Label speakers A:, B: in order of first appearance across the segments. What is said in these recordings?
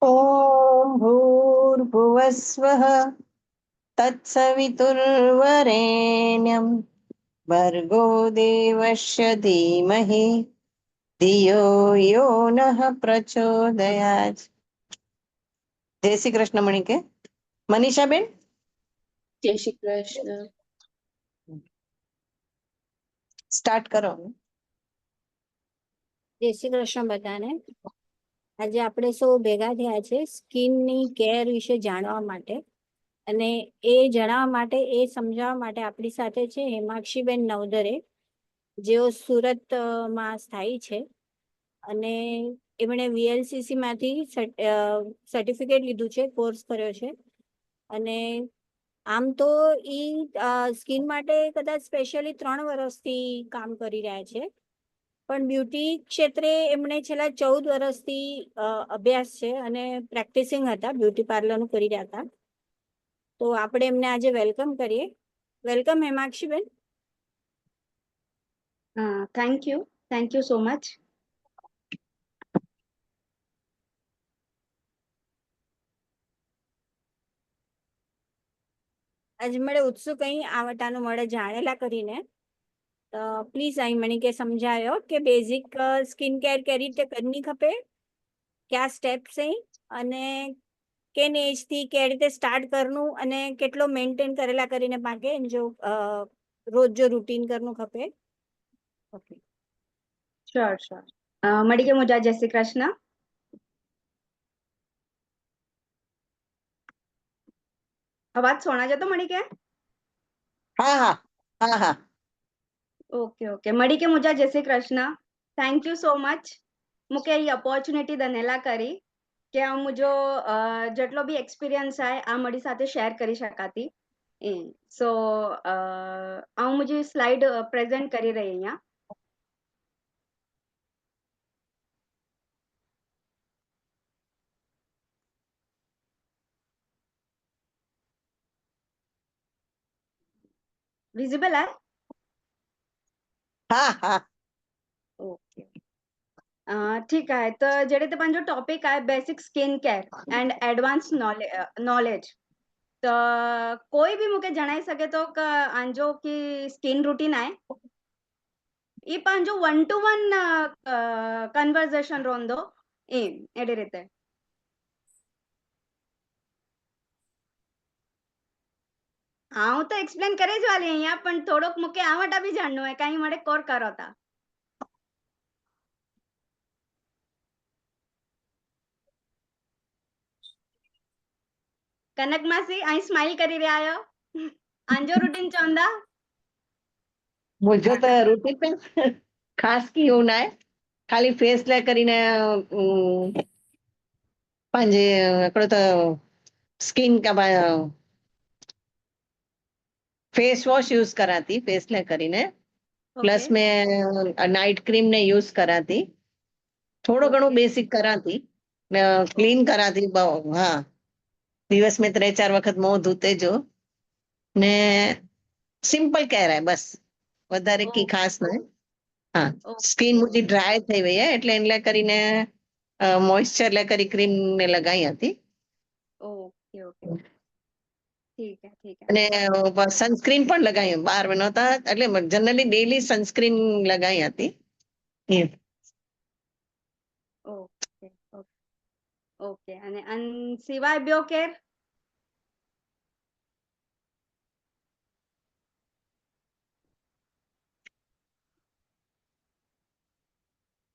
A: ॐ भूर्भुवस्वः तत्सवितुर्वरेण्यं भर्गो देवस्य धीमहि धियो यो नः प्रचोदयात्. જય શ્રી કૃષ્ણ મણિકે. મનીષાબેન
B: જય શ્રી કૃષ્ણ.
A: સ્ટાર્ટ કરો.
C: જય શ્રી કૃષ્ણ બધાને. આજે આપણે સૌ ભેગા થયા છે સ્કિનની કેર વિશે જાણવા માટે, અને એ જણાવવા માટે, એ સમજાવવા માટે આપણી સાથે છે હેમાક્ષીબેન નવદરે, જેઓ સુરતમાં સ્થાયી છે અને એમણે VLCC માંથી સર્ટિફિકેટ લીધું છે, કોર્સ કર્યો છે. અને આમ તો એ સ્કિન માટે કદાચ સ્પેશિયલી 3 વર્ષથી કામ કરી રહ્યા છે, પણ બ્યુટી ક્ષેત્રે એમણે છેલ્લા 14 વર્ષથી અભ્યાસ છે અને પ્રેક્ટિસિંગ હતા, બ્યુટી પાર્લરનું કરી રહ્યા હતા. તો આપણે એમને આજે વેલકમ કરીએ. Welcome Hemakshiben.
D: Thank you so much.
C: આજે મળે ઉત્સુક અહીં આવટાનું મળે જાણેલા કરીને. પ્લીઝ અહીં મને કે સમજાયો કે બેઝિક સ્કિન કેર કઈ રીતે કરની ખપે, ક્યાં સ્ટેપ્સ છે અને કેન એજ થી કઈ રીતે સ્ટાર્ટ કરનું અને કેટલો મેન્ટેન કરેલા કરીને પાકે જો રોજ જો રૂટીન કરનું ખપે. Okay,
D: sure. મળી કે મુજા. જય શ્રી કૃષ્ણ. અવાજ સોના જતો મળી કે?
A: હા હા હા હા.
D: ઓકે. મળી કે મુજા. જય Shri Krishna. Thank you so much મૂકે એ ઓપોર્ચ્યુનિટી દનેલા કરી કે આ મુજો જેટલો બી એક્સપિરિયન્સ આય આ મળી સાથે શેર કરી શકાતી. સો હું મુજી સ્લાઇડ પ્રેઝન્ટ કરી રહી અહીંયા. विजिबल आहे?
A: હા હા.
D: ओके. ठीक आहे. तर जेडे ते पंहिंजो टॉपिक आहे basic skin care and advance knowledge. त कोई बि मूंखे जणाए सघे थो कि आंजो की स्किन रूटीन आहे ई पंहिंजो 1 to 1 कन्वर्सेशन रहंदो एड़ी रीते. હું તો એક્સપ્લેન કરે જ વાલી અહીંયા, પણ થોડોક મૂકે આ વટા બી જાણવું હોય કાંઈ મળે કોર કરો તા. કનક માસી અહીં સ્માઈલ કરી રહ્યા આયો. આંજો રૂટીન ચોંદા
A: મુझे તો રૂટીન पे ખાસ की એવું ના ખાલી ફેસ લે કરીને पंहिंजे हिकिड़ो त स्किन का फेस वॉश यूज करा थी फेस ले કરીને પ્લસ
D: ઓકે.
A: મેં નાઇટ ક્રીમ ને યુઝ કરાતી, થોડો ઘણો બેસિક કરાતી, ક્લીન કરાતી બહુ. હા, દિવસ में 3-4 વખત મોં ધોતે જો ને સિમ્પલ કેર હે બસ, વધારે કી ખાસ નહીં. હા, સ્કિન મુજી ડ્રાય થઈ ગઈ હે એટલે એને કરીને મોઇસ્ચર લે કરી ક્રીમ ને લગાઈ હતી.
D: ઓકે. ઠીક હે.
A: અને સનસ્ક્રીન પણ લગાવી બહાર નહોતા એટલે જનરલી ડેલી સનસ્ક્રીન લગાવી હતી.
D: ઓકે. અને સિવાય બ્યો કેર?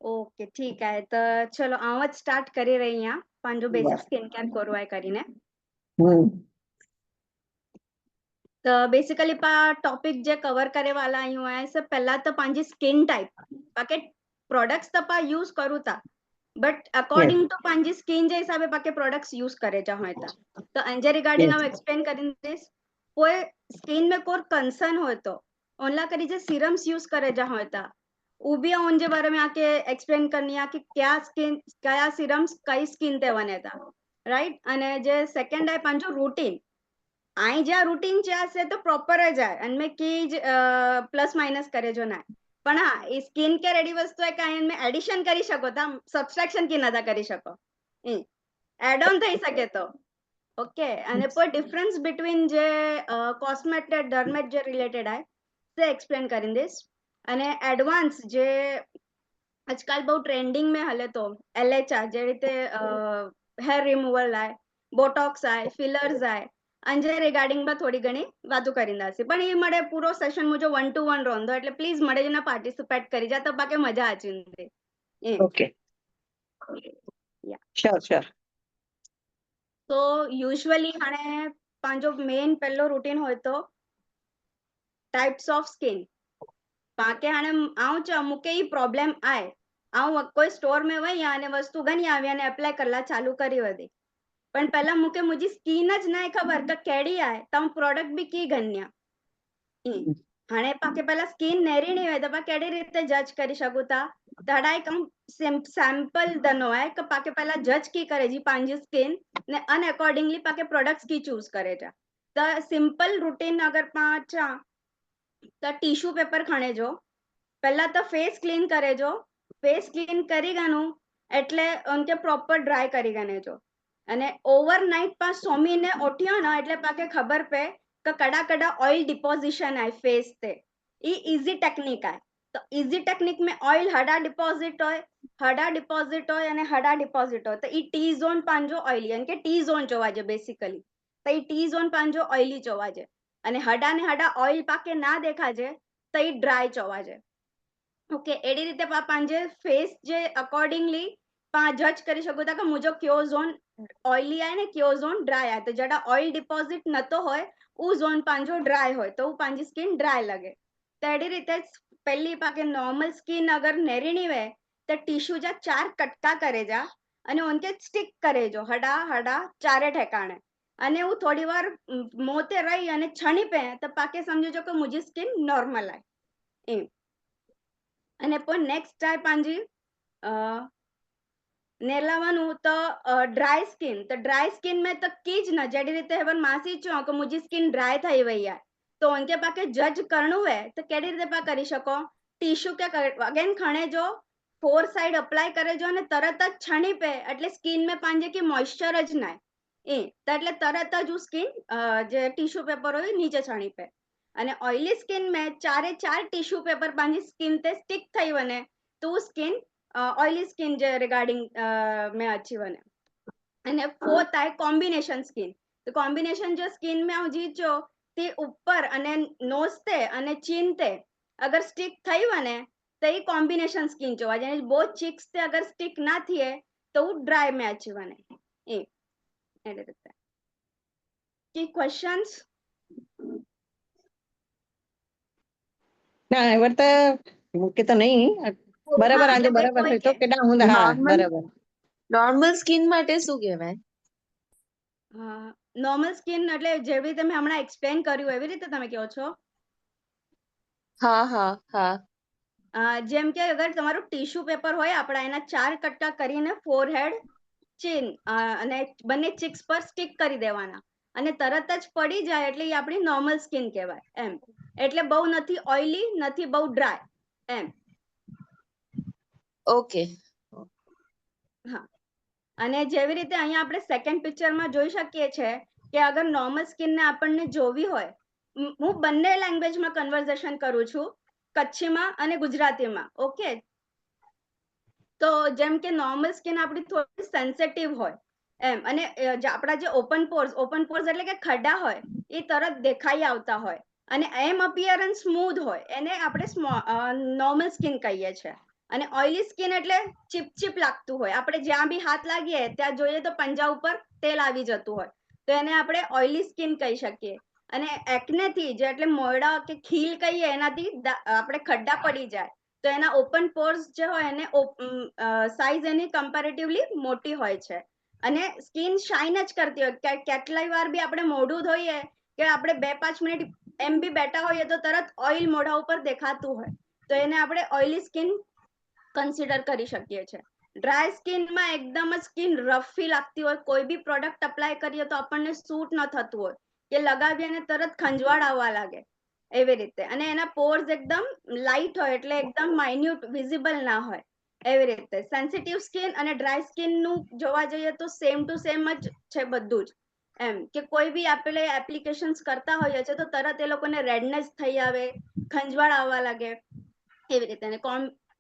D: ઓકે ઠીક आहे. તો ચલો આમ જ સ્ટાર્ટ કરી રહી અહીંયા પાંજો બેસિક સ્કિન કેર કરવાય કરીને. તો બેસિકલી ટોપિક જે કવર કરે વાલા અહીં હોય છે પહેલા તો પાંજી સ્કિન ટાઈપ પાકે પ્રોડક્ટ્સ તપા યુઝ કરું તા, બટ અકોર્ડિંગ ટુ પાંજી સ્કિન જે હિસાબે પાકે પ્રોડક્ટ્સ યુઝ કરે જા હોય તા. તો અંજે રિગાર્ડિંગ હું એક્સપ્લેન કરીને દઈશ. કોઈ સ્કિન में कोई कंसर्न हो तो ओनला करी जे सीरम्स यूज करे जा होता वो भी उन जे बारे में आके एक्सप्लेन करनी है कि क्या स्किन क्या सीरम्स कई स्किन ते बने था, राइट. અને જે સેકન્ડ है પાંજો રૂટીન आई ज्या रूटीन ज्या से तो प्रॉपर है जाए अनमें की प्लस माइनस करे जो ना पण हाँ ई स्किन केयर एडी वस्तु है कि इनमें एडिशन करी शको ता सब्सट्रैक्शन की नदा करी शको. એડ ઓન થઈ શકે તો ઓકે અને કોઈ ડિફરન્સ બિટવીન જે કોસ્મેટ ડર્મેટ જે રિલેટેડ આય તે એક્સપ્લેન કરી દઈશ અને એડવાન્સ જે આજકાલ બહુ ટ્રેન્ડિંગ में હલે તો LHR જે રીતે હેર રિમૂવલ આય બોટોક્સ આય ફિલર્સ આય અંજે રિગાર્ડિંગ માં થોડી ઘણી વાતો કરી નાખી પણ એ મળે પૂરો સેશન મુજો 1-to-1 રોંધો એટલે પ્લીઝ મળે જને પાર્ટિસિપેટ કરી જા તો બાકે મજા આચી
A: ઓકે શ્યોર શ્યોર
D: તો યુઝ્યુઅલી હાણે પાંજો મેઇન પહેલો રૂટીન હોય તો ટાइप्स ऑफ स्किन पाके हाणे आऊं च मूंखे ई प्रॉब्लम आए आऊं कोई स्टोर में वही आने वस्तु गनी आवी अने अप्लाई करला चालू करी वधी पण पहला मूंखे मुंहिंजी स्किन ज नाहे खबर त कहिड़ी आहे त हूं प्रोडक्ट बि की गन्या हाणे पाके पहला स्किन नेरीणी હોય તો કેડી રીતે જજ કરી શકું તા તડા એક સેમ્પલ દનો है કે પાકે પહેલા જજ की करे जी પાંજી स्किन ने अन अकॉर्डिंगली पाके प्रोडक्ट्स की चूज करे जा त सिंपल रूटीन अगर पाचा तो टिश्यू पेपर खणे जो पहला तो फेस क्लीन करे जो फेस क्लीन करी गनु એટલે उनके प्रॉपर ड्राई करी गने जो અને ઓવરનાઇટ પા સોમીને ઓઠ્યો ને એટલે પાકે ખબર પે કે કડા કડા ઓઇલ डिपोजिशन आए फेस ते ई इजी टेक्निक आए तो इजी टेक्निक में ऑइल हडा डिपॉजिट होय અને હડા डिपॉजिट होय तो ई टी झोन પાંજો ઓઇલી અને કે टी झोन જોવાજે બેસિકલી તો ई टी झोन પાંજો ઓઇલી જોવાજે અને હડા ને હડા ઓઇલ પાકે ના દેખાજે તો ई ड्राई જોવાજે ઓકે એડી રીતે પાંજે फेस जे अकॉर्डिंगली पा जज करी શકો ता કે मुझो क्यो झोन ऑइली आए ने क्यो झोन ड्राई आए तो जड़ा ऑइल डिपॉजिट नतो होय उ झोन પાંજો ड्राई होय तो પાંजी स्किन ड्राई लगे तो एडी रीते पहली पाके नॉर्मल स्किन अगर नेरीणी वे तो टिश्यू जा 4 कटका करे जा અને उनके स्टिक करे जो हडा हडा चारे ठेकाणे અને હું થોડી વાર મોતે રહી અને છણી પે તો પાકે સમજો જો કે મુજી સ્કિન નોર્મલ આય એમ અને પણ નેક્સ્ટ આય પાંજી नेलावानु तो ड्राई स्किन तो ड्राई स्किन में तो कीज न जेडी रीते हेवन मासी चो कि मुझी स्किन ड्राई थई वई है तो उनके पाके जज करनु है तो केडी रीते पा करी शको टिश्यू के अगेन खणे जो 4 साइड अप्लाई करे जो ने तरत ज छणी पे એટલે સ્કિન में પાંજે की मॉइस्चर ज ना ए तो એટલે तरत ज स्किन जे टिश्यू पेपर होय नीचे छणी पे અને ઓઇલી સ્કિન में चारे चार टिश्यू पेपर પાંજી સ્કિન ते स्टिक થઈ વને તો સ્કિન ऑयली स्किन जे रिगार्डिंग में अच्छी बने અને फोर्थ आए कॉम्बिनेशन स्किन तो कॉम्बिनेशन जो स्किन में હું જીચો તે ઉપર અને નોઝ તે અને ચીન તે अगर स्टिक થઈ વને तो ये कॉम्बिनेशन स्किन જોવા જાય બોથ ચીક્સ તે अगर स्टिक ना थिए तो ड्राई में अच्छी बने ए एडे રીતે की क्वेश्चंस
A: ના એવર તો મૂકે તો નહીં બરાબર આજે બરાબર છે તો કેડા હું હા બરાબર
B: નોર્મલ સ્કિન માટે શું કહેવાય
D: નોર્મલ સ્કિન એટલે જેવી રીતે મેં હમણાં એક્સપ્લેન કર્યું એવી રીતે તમે કહો છો
B: હા હા હા
D: જેમ કે અગર તમારું ટીશ્યુ પેપર હોય આપણા એના 4 કટકા કરીને ફોરહેડ ચીન અને બંને ચીક્સ પર સ્ટિક કરી દેવાના અને તરત જ પડી જાય એટલે એ આપણી નોર્મલ સ્કિન કહેવાય એમ એટલે બહુ નથી ઓઇલી નથી બહુ ડ્રાય એમ
B: ઓકે
D: હા અને જેવી રીતે અહીંયા આપણે સેકન્ડ પિક્ચરમાં જોઈ શકીએ છે કે અગર નોર્મલ સ્કિનને આપણને જોવી હોય હું બંને લેંગ્વેજમાં કન્વર્ઝેશન કરું છું કચ્છીમાં અને ગુજરાતીમાં ઓકે તો જેમ કે નોર્મલ સ્કિન આપણી થોડી સેન્સિટિવ હોય એમ અને આપણા જે ઓપન પોર્સ એટલે કે ખડા હોય એ તરત દેખાઈ આવતા હોય અને એમ અપિયરન્સ સ્મૂધ હોય એને આપણે નોર્મલ સ્કિન કહીએ છીએ અને ઓઇલી સ્કિન એટલે ચીપચીપ લાગતું હોય આપણે જ્યાં બી હાથ લાગીએ ત્યાં જોઈએ તો પંજા ઉપર તેલ આવી જતું હોય તો એને આપણે ઓઇલી સ્કિન કહી શકીએ અને એકનેથી જે એટલે મોયડા કે ખીલ કહીએ એનાથી આપણે ખड्डा પડી જાય તો એના ઓપન પોર્સ જે હોય એને સાઇઝ એની કમ્પેરેટિવલી મોટી હોય છે અને સ્કિન શાઇન જ કરતી હોય કેટલાય વાર બી આપણે મોઢું ધોઈએ કે આપણે 2-5 મિનિટ એમ બી બેઠા હોઈએ તો તરત ઓઇલ મોઢા ઉપર દેખાતું હોય તો એને આપણે ઓઇલી સ્કિન કન્સિડર કરી શકીએ છીએ ડ્રાય સ્કિનમાં એકદમ જ સ્કિન રફી લાગતી હોય કોઈ બી પ્રોડક્ટ અપ્લાય કરીએ તો આપણને સૂટ ન થતું હોય કે લગાવીએ અને તરત ખંજવાળ આવવા લાગે એવી રીતે અને એના પોર્સ એકદમ લાઇટ હોય એટલે એકદમ માઇન્યુટ વિઝિબલ ના હોય એવી રીતે સેન્સિટિવ સ્કિન અને ડ્રાય સ્કિન નું જોવા જઈએ તો સેમ ટુ સેમ જ છે બધું જ. એમ કે કોઈ બી આપણે એપ્લિકેશન્સ કરતા હોઈએ છે તો તરત એ લોકોને રેડનેસ થઈ આવે, ખંજવાળ આવવા લાગે એવી રીતે. અને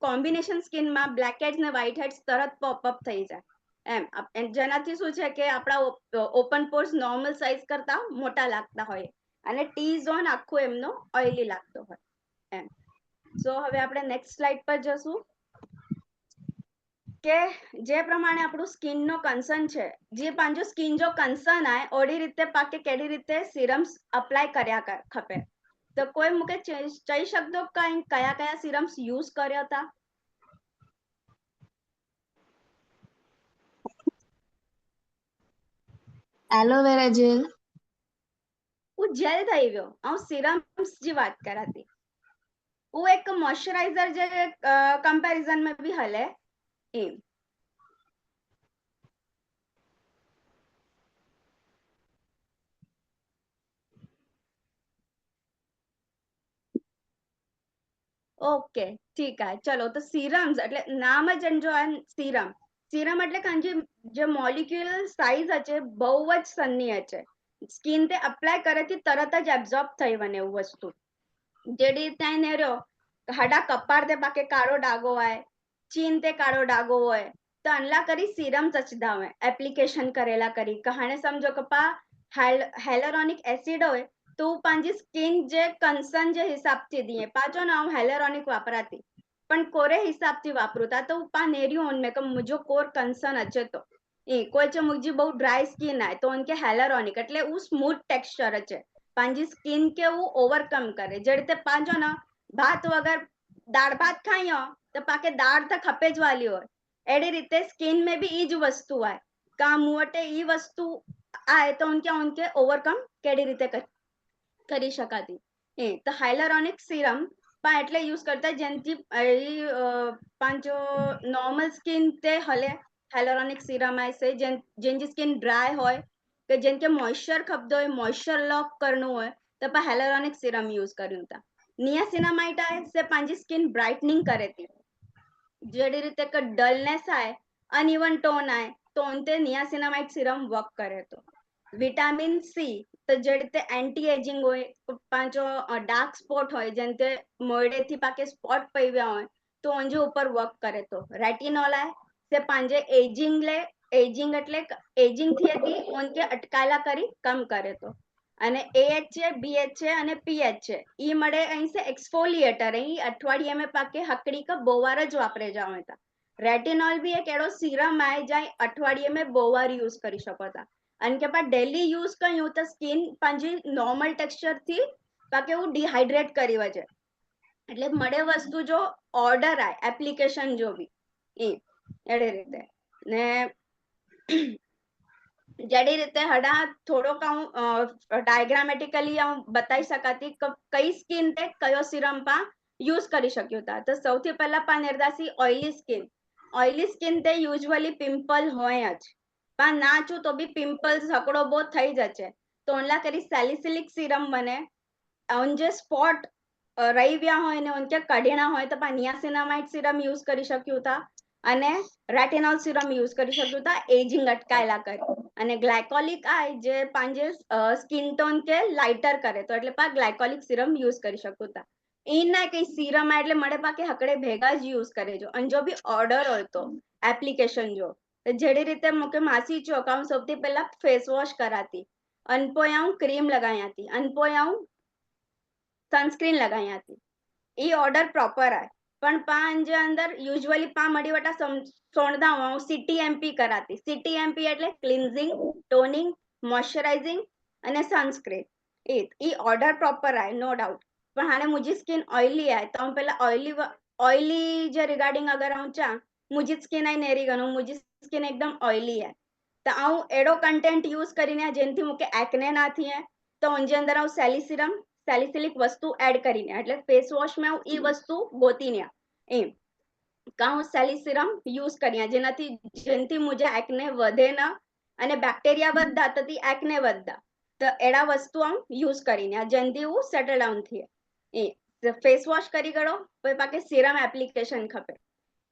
D: કોમ્બિનેશન સ્કિનમાં બ્લેક હેડ્સ ને વ્હાઇટ હેડ્સ તરત પોપઅપ થઈ જાય એમ. જેનાથી શું છે કે આપણા ઓપન પોર્સ નોર્મલ સાઇઝ કરતા મોટા લાગતા હોય અને ટી ઝોન આખો એમનો ઓઇલી લાગતો હોય એમ. સો હવે આપણે નેક્સ્ટ સ્લાઇડ પર જશું કે જે પ્રમાણે આપણું સ્કિન નો કન્સર્ન છે, જે પાંજો સ્કિન જો કન્સર્ન આય ઓડી રીતે પાકે કેડી રીતે સિરમ્સ અપ્લાય કર્યા ખપે. તો કોઈ મુકે કહી શકતો કઈ કયા કયા સિરમ્સ યુઝ કર્યા હતા?
B: Aloe vera gel.
D: હું જેલ થઈ ગયો હું સિરમ્સ જે વાત કરાતી वो एक मॉइस्चराइजर जे कंपैरिजन में भी हले एम. ઓકે ઠીક आहे ચલો તો સિરમ્સ એટલે નામ જ જો સિરમ સિરમ એટલે કાંજી જે મોલિક્યુલર સાઇઝ છે બહુ જ સન્ની છે. સ્કિન તે અપ્લાય કરેથી તરત જ એબ્ઝોર્બ થઈ વને એવું વસ્તુ જેડી ત્યાં ને રહ્યો હાડા કપાર તે પાકે કાળો ડાગો હોય, ચીન તે કાળો ડાગો હોય તો અનલા કરી સિરમ ચચદા હોય એપ્લિકેશન કરેલા કરી કહાણે સમજો કપા હેલોરોનિક એસિડ હોય તો પાંજી સ્કિન જે કન્સર્ન જે હિસાબથી દીએ પાછો ના હું હેલોરોનિક વાપરાતી પણ કોરે હિસાબથી વાપરુતા તો પા નેર્યું ઉનમે કે મુજો કોર કન્સર્ન અચે તો એ કોઈ છે મુજી બહુ ડ્રાય સ્કિન આય તો ઉનકે હેલોરોનિક એટલે वो સ્મૂથ ટેક્સચર છે પાંજી સ્કિન કે वो ઓવરકમ કરે જે રીતે પાંજો ના ભાત વગર દાળ ભાત ખાયો તો પાકે દાળ તો ખપે જ વાલી હોય એડી રીતે સ્કિન में भी ઈ જ વસ્તુ આય કા મુવટે ઈ વસ્તુ આય તો ઉનકે ઓવરકમ કેડી રીતે કરી શકાતી એ તો હાઇલરોનિક સિરમ પા એટલે યુઝ કરતા જેનથી પાંચો નોર્મલ સ્કિન તે હલે હાઇલરોનિક સિરમ આય છે જેનજી સ્કિન ડ્રાય હોય કે જેનકે મોઇશ્ચર ખપતો હોય મોઇશ્ચર લોક કરનું હોય તો પા હાઇલરોનિક સિરમ યુઝ કર્યું હતા. નિયાસિનામાઇડ આય સે પાંજી સ્કિન બ્રાઇટનિંગ કરે તી જેડી રીતે કે ડલનેસ આય અનઇવન ટોન આય તો અંતે નિયાસિનામાઇડ સિરમ વર્ક કરે તો. વિટામિન સી તો જે રીતે એન્ટી એજિંગ હોય પાંચો ડાર્ક સ્પોટ હોય જેમ તે મોયડેથી પાકે સ્પોટ પૈવ્યા હોય તો અંજો ઉપર વર્ક કરે તો. રેટિનોલ આય તે પાંજે એજિંગ લે એજિંગ એટલે એજિંગ થી હતી ઉનકે અટકાયલા કરી કમ કરે તો. અને AH છે BH છે અને PH છે ઈ મળે અહીં સે એક્સફોલિએટર અહીં અઠવાડિયે में પાકે હકડી કા બોવાર જ વાપરે જાવ હતા. રેટિનોલ બી એક એડો સિરમ આય જાય અઠવાડિયે में બોવાર યુઝ કરી શકો હતા અને કે પા ડેલી યુઝ કર્યું તો સ્કિન પાંજી નોર્મલ ટેક્સચર થી પાકે એવું ડિહાઇડ્રેટ કરી વજે એટલે મળે વસ્તુ જો ઓર્ડર આય એપ્લિકેશન જો બી એ એડી રીતે ને જેડી રીતે હડા થોડોક હું ડાયગ્રામેટિકલી હું બતાવી શકાતી કઈ સ્કિન તે કયો સિરમ પા યુઝ કરી શક્યો હતા. તો સૌથી પહેલા પા નિર્દાસી ઓઇલી સ્કિન તે યુઝ્યુઅલી પિમ્પલ હોય જ પા ના છું તો બી પિમ્પલ્સ હકડો બહુ થઈ જશે તો ઓનલા કરી સેલિસિલિક સિરમ બને ઓન જે સ્પોટ રહી ગયા હોય ને ઉનકે કઢીણા હોય તો પા નિયાસિનામાઇડ સિરમ યુઝ કરી શક્યું હતા અને રેટિનોલ સિરમ યુઝ કરી શક્યું હતા એજિંગ અટકાયેલા કરી અને ગ્લાયકોલિક આય જે પાંજે સ્કિન ટોન કે લાઇટર કરે તો એટલે પા ગ્લાયકોલિક સિરમ યુઝ કરી શકું હતા. ઈ ના કઈ સિરમ એટલે મળે પાકે હકડે ભેગા જ યુઝ કરે જો અને જો બી ઓર્ડર હોય તો એપ્લિકેશન જો જેડી રીતે મુકે માસી ચોક હું સૌથી પહેલા ફેસ વોશ કરાતી અનપોયાઉં ક્રીમ લગાયા હતી અનપોયાઉં સનસ્ક્રીન લગાયા હતી ઈ ઓર્ડર પ્રોપર આય પણ પાંજ અંદર યુઝ્યુઅલી પા મડી વટા સોણદા હું CTMP કરાતી CTMP એટલે ક્લિન્ઝિંગ ટોનિંગ મોઇશ્ચરાઇઝિંગ અને સનસ્ક્રીન ઈ ઓર્ડર પ્રોપર આય નો ડાઉટ પણ હાને મુજી સ્કિન ઓઇલી આય તો હું પેલા ઓઇલી જે રિગાર્ડિંગ અગર હું ચા મુજી સ્કિન આય નેરી ગનું મુજી સ્કિન એકદમ ઓઇલી આય તો હું એડો કન્ટેન્ટ યુઝ કરીને જેનથી મુકે એકને ના થઈએ તો ઉનજે અંદર હું સેલિસિલિક વસ્તુ એડ કરીને એટલે ફેસ વોશ માં હું ઈ વસ્તુ ગોતીને એમ કા હું સેલિસિરમ યુઝ કર્યા જેનાથી મુજે એકને વધે ના અને બેક્ટેરિયા વધતા તથી એકને વધતા તો એડા વસ્તુ હું યુઝ કરીને જેનથી હું સેટલ ડાઉન થઈએ એ ફેસ વોશ કરી ગયો પછી પાકે સિરમ એપ્લિકેશન ખપે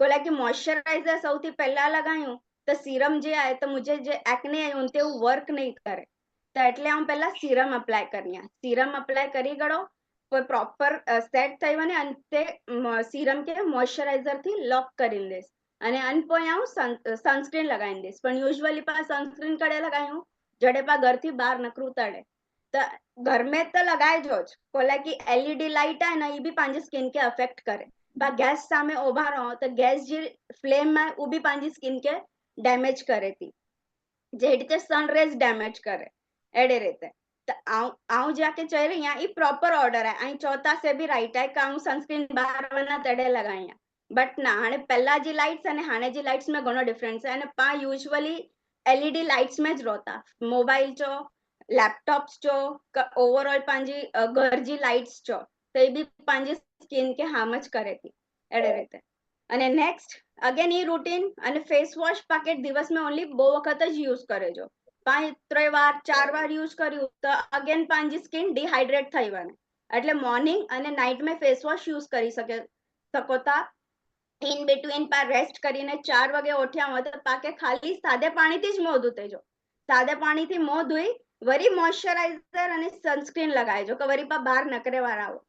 D: कोला की मॉइस्चराइजर સૌથી પહેલા લગાયું તો સીરમ જે આય તો મુझे જે एक्ने आयो ते वर्क नहीं करे तो એટલે હું પહેલા સીરમ અપ્લાય કર્યા સીરમ અપ્લાય કરી ગળો કોઈ પ્રોપર સેટ થઈ વને અંતે સીરમ કે મોઇશ્ચરાઇઝર થી લોક કરી દેસ અને અનપોય હું સનસ્ક્રીન લગાવી દઈશ પણ યુઝ્યુઅલી પા સનસ્ક્રીન કડે લગાયું જડે પા ઘર થી બહાર નકરું તડે તો घर में तो लगाए जो कोला की एलईडी लाइट है ना ये भी पांजी स्किन के अफेक्ट करे पा गैस सामे उभा रहो तो गैस जी फ्लेम में वो भी पांजी स्किन के डैमेज करे थी जे रीते सनरेज डैमेज करे एडे रीते तो आऊं जाके चल रही ये प्रॉपर ऑर्डर है अहीं चौथा से भी राइट है कि सनस्क्रीन बाहर वना तड़े लगाया बट ना हाने पहला जी लाइट्स अने हाने जी लाइट्स में घणो डिफरेंस है अने पा यूजुअली एलईडी लाइट्स में ज रोता मोबाइल चो लैपटॉप्स चो ओवरऑल पांजी घर जी लाइट्स चो तो ये भी पांजी स्किन के हार्म ज करे थी एडे रीते અને નેક્સ્ટ અગેન ઈ રૂટીન અને ફેસ વોશ પેકેટ દિવસમાં ઓનલી બહુ વખત જ યુઝ કરે જો 5-3 વાર 4 વાર યુઝ કર્યું તો અગેન પાંજી સ્કિન ડિહાઇડ્રેટ થઈ વને એટલે મોર્નિંગ અને નાઇટ में फेस वॉश यूज કરી શકો તા ઇન બિટવીન પા રેસ્ટ કરીને 4 વાગે ઉઠ્યા હો તો પાકે ખાલી સાદે પાણીથી જ મોં ધોતે જો સાદે પાણીથી મોં ધોઈ વરી મોઇશ્ચરાઇઝર અને સનસ્ક્રીન લગાવજો કે વરી પા બહાર નકરે વાર આવો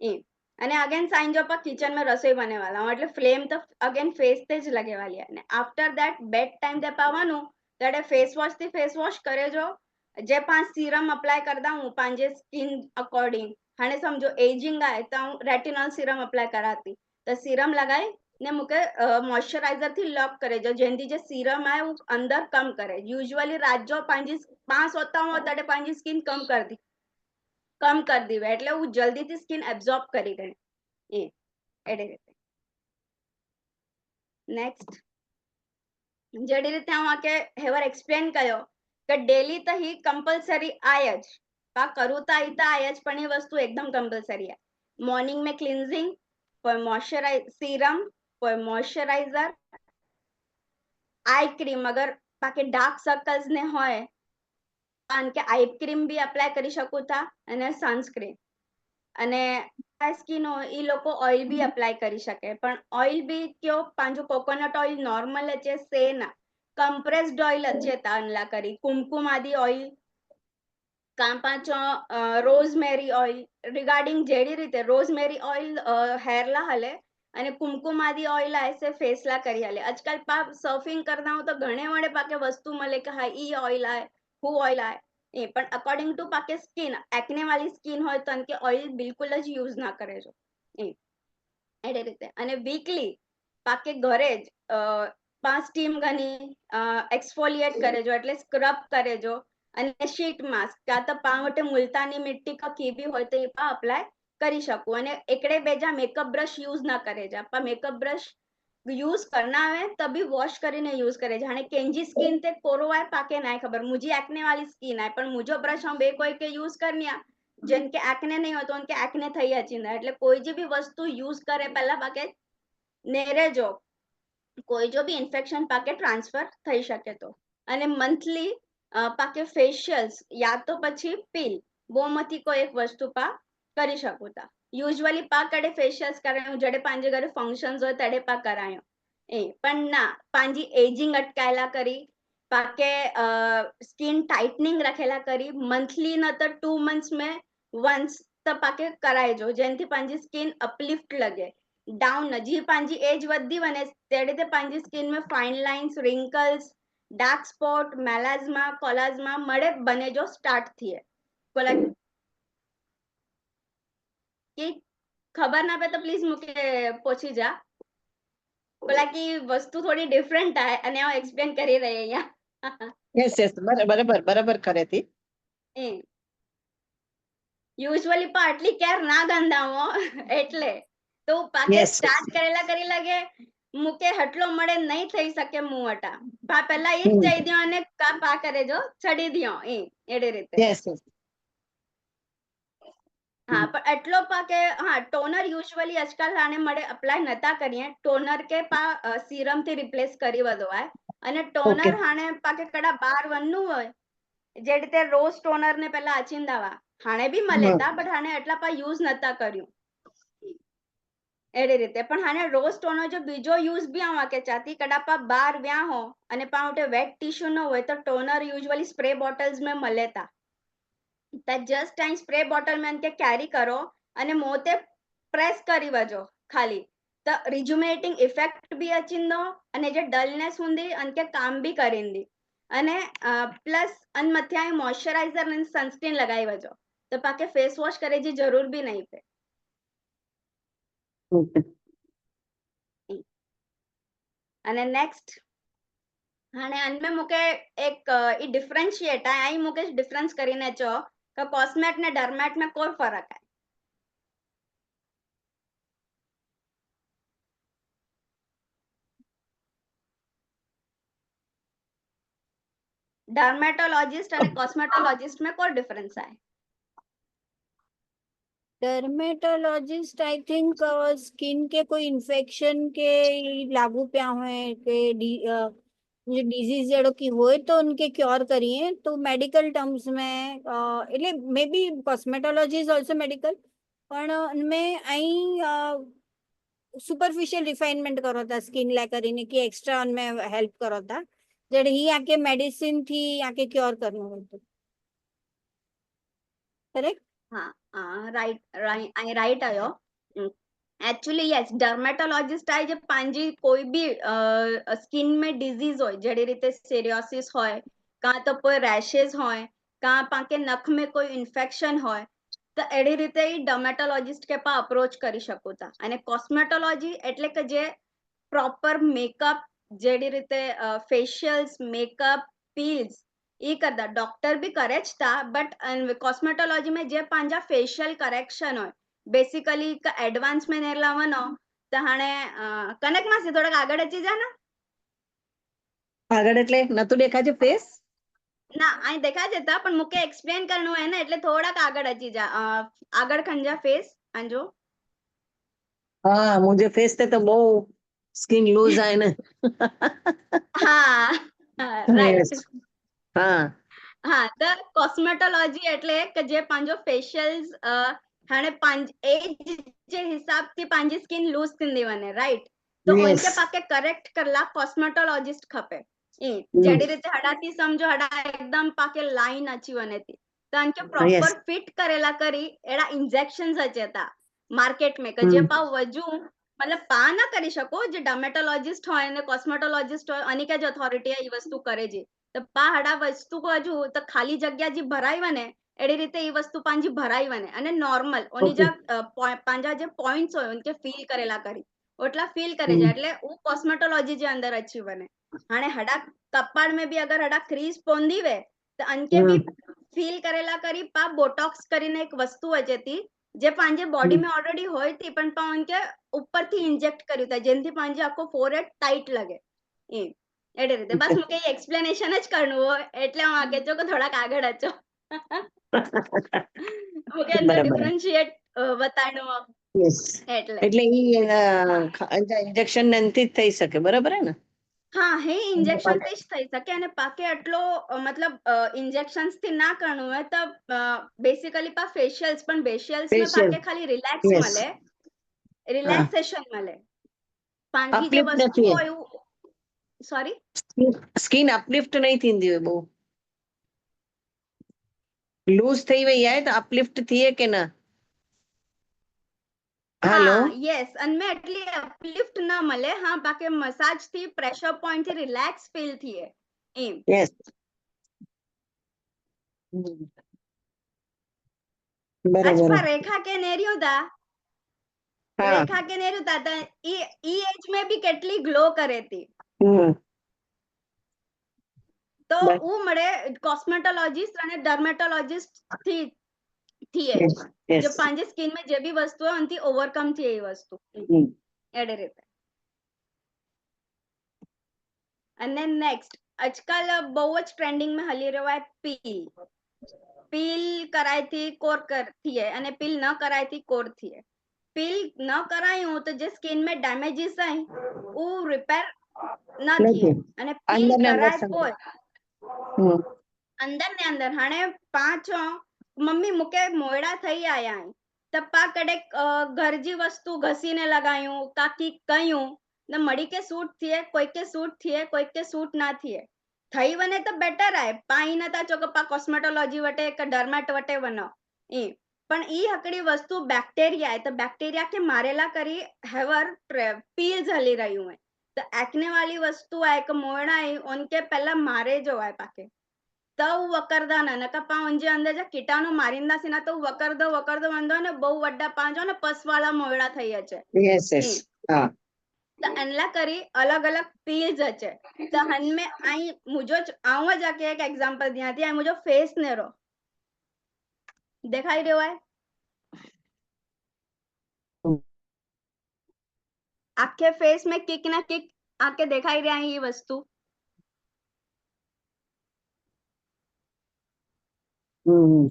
D: એ અને અગેન સાંજો પર કિચન में રસોઈ બનેવાલા એટલે ફ્લેમ તો અગેન ફેસ તે જ લગેવાલી અને આફ્ટર ધેટ બેડ ટાઈમ તે પાવાનું ત્યારે ફેસ વોશ થી ફેસ વોશ કરે જો જે પાંચ सीरम अप्लाई करदा हूँ पांजे स्किन अकॉर्डिंग हाने समझो एजिंग आए तो हूँ रेटिनॉल सीरम अप्लाई कराती तो सीरम लगाई ने मुके मॉइस्चराइजर थी लॉक करे जो जेंदी जे सीरम आए वो अंदर कम करे यूजुअली रात जो पांजी 5 होता हूँ तड़े पांजी स्किन कम कर दी એટલે હું જલ્દીથી સ્કિન એબ્ઝોર્બ કરી ગઈ એ એડે રીતે નેક્સ્ટ જેડી રીતે હું કે હેવર એક્સપ્લેન કર્યો કે ડેલી તો ही कंपलसरी आए જ પા કરું તો આઈ તો આય જ પણ એ વસ્તુ એકદમ कंपलसरी है मॉर्निंग में क्लींजिंग कोई मॉइस्चराइज सीरम कोई मॉइस्चराइजर आई क्रीम अगर पाके डार्क सर्कल्स ने होय કે આઈ ક્રીમ બી અપ્લાય કરી શકું था અને સનસ્ક્રીન અને સ્કિન ઈ લોકો ઓઇલ બી અપ્લાય કરી શકે પણ ઓઇલ બી કયો પાંજો કોકોનટ ઓઇલ નોર્મલ છે સેના કમ્પ્રેસ્ડ ઓઇલ છે તાનલા કરી કુમકુમ આદि ઓઇલ કાં પાછો રોઝમેરી ઓઇલ રિગાર્ડિંગ જેડી રીતે રોઝમેરી ઓઇલ હેરલા હલે અને કુમકુમ આદि ઓઇલ ऐसे फेसला કરી હલે આજકાલ પા સર્ફિંગ કરતા હું તો ઘણે વડે પાકે વસ્તુ મળે કે હા ઈ ઓઇલ આય હું ઓઇલ આય એ પણ અકોર્ડિંગ ટુ પાકે સ્કિન एक्ने वाली स्किन હોય તો કે ઓઇલ બિલકુલ જ યુઝ ના કરે જો એ એડે રીતે અને વીકલી પાકે ઘરે જ પાંચ સ્ટીમ ગની એક્સફોલિએટ કરે જો એટલે સ્ક્રબ કરે જો અને શીટ માસ્ક કાં તો પાવટે મુલતાની મિટ્ટી કા કીબી હોય તો એ પા અપ્લાય કરી શકું અને એકડે બેજા મેકअप ब्रश यूज ना करे जा पा मेकअप ब्रश यूज करना है तभी वॉश કરીને यूज करे जाने केंजी स्किन ते कोरोवाय पाके ना खबर मुझे एक्ने वाली स्किन है पर मुझो ब्रश हम बे कोई के यूज करनिया જેમ કે एक्ने नहीं हो तो उनके एक्ने થઈ જચીને એટલે કોઈ જે બી વસ્તુ यूज કરે પહેલા પાકે નેરે જો કોઈ જો બી ઇન્ફેક્શન પાકે ટ્રાન્સફર થઈ શકે તો અને મંથલી પાકે ફેશિયલ્સ યા તો પછી પીલ બોમાંથી કોઈ એક વસ્તુ પા કરી શકું તા યુઝ્યુઅલી પા કડે ફેશિયલ્સ કરાયું જડે પાંજે ઘરે ફંક્શન્સ હોય તડે પા કરાયું એ પણ ના પાંજી એજિંગ અટકાયેલા કરી પાકે સ્કિન टाइटनिंग रखेला करी मंथली न तो 2 months में वंस तो पाके कराए जो जेनथी पांजी स्किन अपलिफ्ट लगे डाउन न जी पांजी एज वधी वने तेड़े ते पांजी स्किन में fine lines wrinkles dark spot melasma कोलाज्मा मड़े बने जो स्टार्ट थिए कोला की खबर ना पे तो प्लीज मुके पूछी जा कोला की वस्तु थोड़ी डिफरेंट है અને હું એક્સપ્લેન કરી રહી અહીંયા
A: યસ યસ બરાબર કરે તી
D: યુઝ્યુઅલી પા આટલી કેર ના ગંધાવો એટલે તો પાકે
A: Yes,
D: સ્ટાર્ટ
A: yes.
D: કરેલા કરી લાગે મુકે હટલો મળે નહીં થઈ શકે મુવટા પા પહેલા ઈ જ જઈ દ્યો અને કા પા કરે જો છડી દ્યો એડે રીતે
A: યસ યસ
D: હા પણ એટલો પાકે હા ટોનર યુઝ્યુઅલી આજકાલ આને મળે અપ્લાય નતા કરીએ ટોનર કે પા सीरम થી રિપ્લેસ કરી વદવાય અને ટોનર
A: Okay.
D: હાને પાકે કડા 12 વનનું હોય જે રીતે રોઝ ટોનર ને પહેલા અચિંદાવા હાણે બી મળે તા બટ હાણે એટલા પા યુઝ નતા કર્યું એડી રીતે પણ હાને રોઝ ટોનો જો બીજો યુઝ બી આવા કે ચાहती कडापा बार व्या हो અને પાઉટે વેટ टिश्यू न હોય તો टोनर यूजुअली स्प्रे बॉटल्स में મળે તા જસ્ટ ટાઈમ સ્પ્રે બોટલ में અંતે કેરી કરો અને મોતે પ્રેસ કરી વજો ખાલી તો રિજુમિનેટિંગ ઇફેક્ટ બી અચિંદો અને જે ડલનેસ હુંદી અંતે કામ બી કરીંદી અને પ્લસ અન મથ્યાય મોઇશ્ચરાઇઝર અને સનસ્ક્રીન લગાવી વજો તો પાકે ફેસ વોશ કરે જે જરૂર બી નહીં પે
A: Okay.
D: અને નેક્स्ट हाणे अनमें मुके एक ई डिफरेंशिएट है आई मुके डिफरेंस करीने चो कि कॉस्मेट ने डर्मेट में कोई फर्क है डर्मेटोलॉजिस्ट और कॉस्मेटोलॉजिस्ट में कोई डिफरेंस है
C: डर्मेटोलॉजिस्ट आई थिंक स्किन के कोई इन्फेक्शन के लागू प्या हुए के जो डिजीज जड़ो की होए तो उनके क्योर करिए तो मेडिकल टर्म्स में એટલે may be cosmetology is also medical पण उनमें आई सुपरफिशियल रिफाइनमेंट करो था स्किन ला કરીને કે એક્સ્ટ્રા ઉनमें हेल्प करो था जड़ ही आके मेडिसिन थी आके क्योर करनो होतो करेक्ट
D: हाँ राइट आयो एक्चुअली यस डर्मेटोलॉजिस्ट आए जे पांजी कोई भी स्किन में डिजीज होय जड़ी रीते सीरियोसिस होय का तो कोई रैशेस होय का पाके नख में कोई इन्फेक्शन होय तो एडी रीते ही डर्मेटोलॉजिस्ट के पा अप्रोच करी शकू था અને કોસ્મેટોલોજી એટલે કે જે પ્રોપર મેકઅપ જેડી રીતે ફેશિયલ્સ મેકઅપ પીલ્સ એ કરતા ડોક્ટર બી કરે જ તા બટ કોસ્મેટોલોજી में જે પાંજા ફેશિયલ કરેક્શન હોય બેસિકલી એડવાન્સ में ને લાવવાનો તો હાણે કનક માસી થોડાક આગળ અચી જા ને
A: આગળ એટલે નતું દેખાજે ફેસ
D: ના અહીં દેખા જતા પણ મુકે એક્સપ્લેન કરવાનું હે ને એટલે થોડાક આગળ અચી જા આગળ ખંજા ફેસ આંજો
A: હા મુझे फेस ते तो बहु स्किन लूज आए ने
D: હા રાઈટ
A: Yes. हाँ
D: હા તો કોસ્મેટોલોજી એટલે કે જે પાંજો ફેશિયલ્સ હાણે એજ જે હિસાબથી પાંજી સ્કિન લૂઝ થીંદી વને રાઈટ તો
A: Yes.
D: ઓનકે પાકે કરેક્ટ કરલા કોસ્મેટોલોजिस्ट खपे જેડી રીતે હડાથી સમજો હડા એકદમ પાકે લાઈન અચી વનેતી તો અંકે પ્રોપર
A: Yes.
D: ફિટ કરેલા કરી એડા ઇન્જેક્શન્સ અચેતા માર્કેટ में કે જે પાવ વજુ मतलब पा ना करी શકો જે ડર્મેટોલોजिस्ट હોય ને કોસ્મેટોલોजिस्ट હોય અને કે જ ઓથોરિટી એ વસ્તુ કરે છે તો પા હડા વસ્તુ હજુ તો ખાલી જગ્યા જે ભરાઈ વને એડી રીતે એ વસ્તુ પાંજી ભરાઈ વને અને નોર્મલ ઓની
A: Okay.
D: જા પાંજા જે પોઈન્ટ્સ હોય ઉનકે ફીલ કરેલા કરી ઓટલા ફીલ કરે છે એટલે હું કોસ્મેટોલોજી જે અંદર અચી વને હાણે હડા કપાળ में भी अगर हड़ा क्रीज पोंदी वे तो अनके भी फील करेला करी पा बोटॉक्स કરીને એક વસ્તુ અચેતી જે પાંજે બોડી में ऑलरेडी होय थी पण पा उनके ऊपर थी इंजेक्ट કર્યું તા જેનથી પાંજે આખો ફોरहेड टाइट लगे એ એડી રીતે બસ મુકે એક્સપ્લેનેશન જ કરનું હોય એટલે હું આગે છો કે થોડાક આગળ અચો મુકે અંદર
A: બરાબર.
D: ડિફરન્શિએટ બતાડનું
A: Yes.
D: એટલે
A: એટલે ઈ ઇન્જેક્શન નથી જ થઈ શકે બરાબર હે ને
D: હા હે ઇન્જેક્શન થી જ થઈ શકે અને પાકે આટલો મતલબ ઇન્જેક્શન્સ થી ના કરવું હોય તો બેસિકલી પા ફેશિયલ્સ પણ ફેશિયલ્સ માં
A: Facial.
D: પાકે ખાલી રિલેક્સ
A: Yes.
D: મળે રિલેક્સેશન મળે પાંજી જે
A: Uplift
D: વસ્તુ
A: નથી.
D: હોય એવું સોરી
A: સ્કિન અપલિફ્ટ નહીં થીંદી હોય બહુ લૂઝ થઈ વઈ આય તો અપલિફ્ટ થઈએ કે ના હેલો
D: હા યસ અને એટલી અપલિફ્ટ ના મળે હા બાકી મસાજ થી પ્રેશર પોઈન્ટ થી રિલેક્સ ફીલ થઈએ એમ
A: યસ બરાબર
D: અચ્છા રેખા કે નેર્યું તા
A: હા
D: રેખા કે નેર્યું તા તો ઈ એજ में भी કેટલી ગ્લો કરે તી તો
A: બસ.
D: હું મળે કોસ્મેટોલોજીસ્ટ અને ડર્મેટોલોજીસ્ટ થી થઈએ
A: Yes. Yes.
D: જે પાંજે સ્કિન માં જે બી વસ્તુ હોય એનથી ઓવરકમ થઈએ એ વસ્તુ એડે રીતે અને નેક્સ્ટ આજકાલ બહુ જ ટ્રેન્ડિંગ માં હલી રહ્યો है પીલ કરાય થી કોર થઈએ અને પીલ ન કરાય થી કોર થઈએ પીલ ન કરાયું તો જે સ્કિન में ડેમેજીસ આય वो रिपेयर न થઈએ અને પીલ
A: અંદર ને અંદર
D: કરાય
A: સંગ.
D: કોઈ અંદર ને અંદર હાણે 5 મમ્મી મુકે મોયડા થઈ આયા તો પા કડેક ઘરજી વસ્તુ ઘસીને લગાયું કાકી કયું ને મળી કે સૂટ થયે કોઈ કે સૂટ થયે કોઈ કે સૂટ ના થયે થઈ વને તો બેટર આય પાઈ નતા ચોક પા કોસ્મેટોલોજી વટે કે ડર્મેટ વટે વનો ઈ પણ ઈ હકડી વસ્તુ બેક્ટેરિયા તો બેક્ટેરિયા કે મારેલા કરી હેવર પીલ્સ હલી રહ્યું હે તો एक्ने वाली वस्तु है कि मोड़ा है उनके पहला मारे जो है पाके तब वकरदा ना नका पा उनजे अंदर जा कीटाणु मारिंदा सीना तो वकरदो वंदो ने बहु वड्डा पांचो ने पस वाला मोड़ा થઈ છે
A: યસ યસ હા
D: तो अनला करी अलग अलग पील्स है तो हन में आई मुझो आऊँ जाके एक एग्जांपल दिया थी आई मुझो फेस ने रो दिखाई रहो है आखे फेस में किक ना किक आके दिखाई रहा है ये वस्तु
A: હમ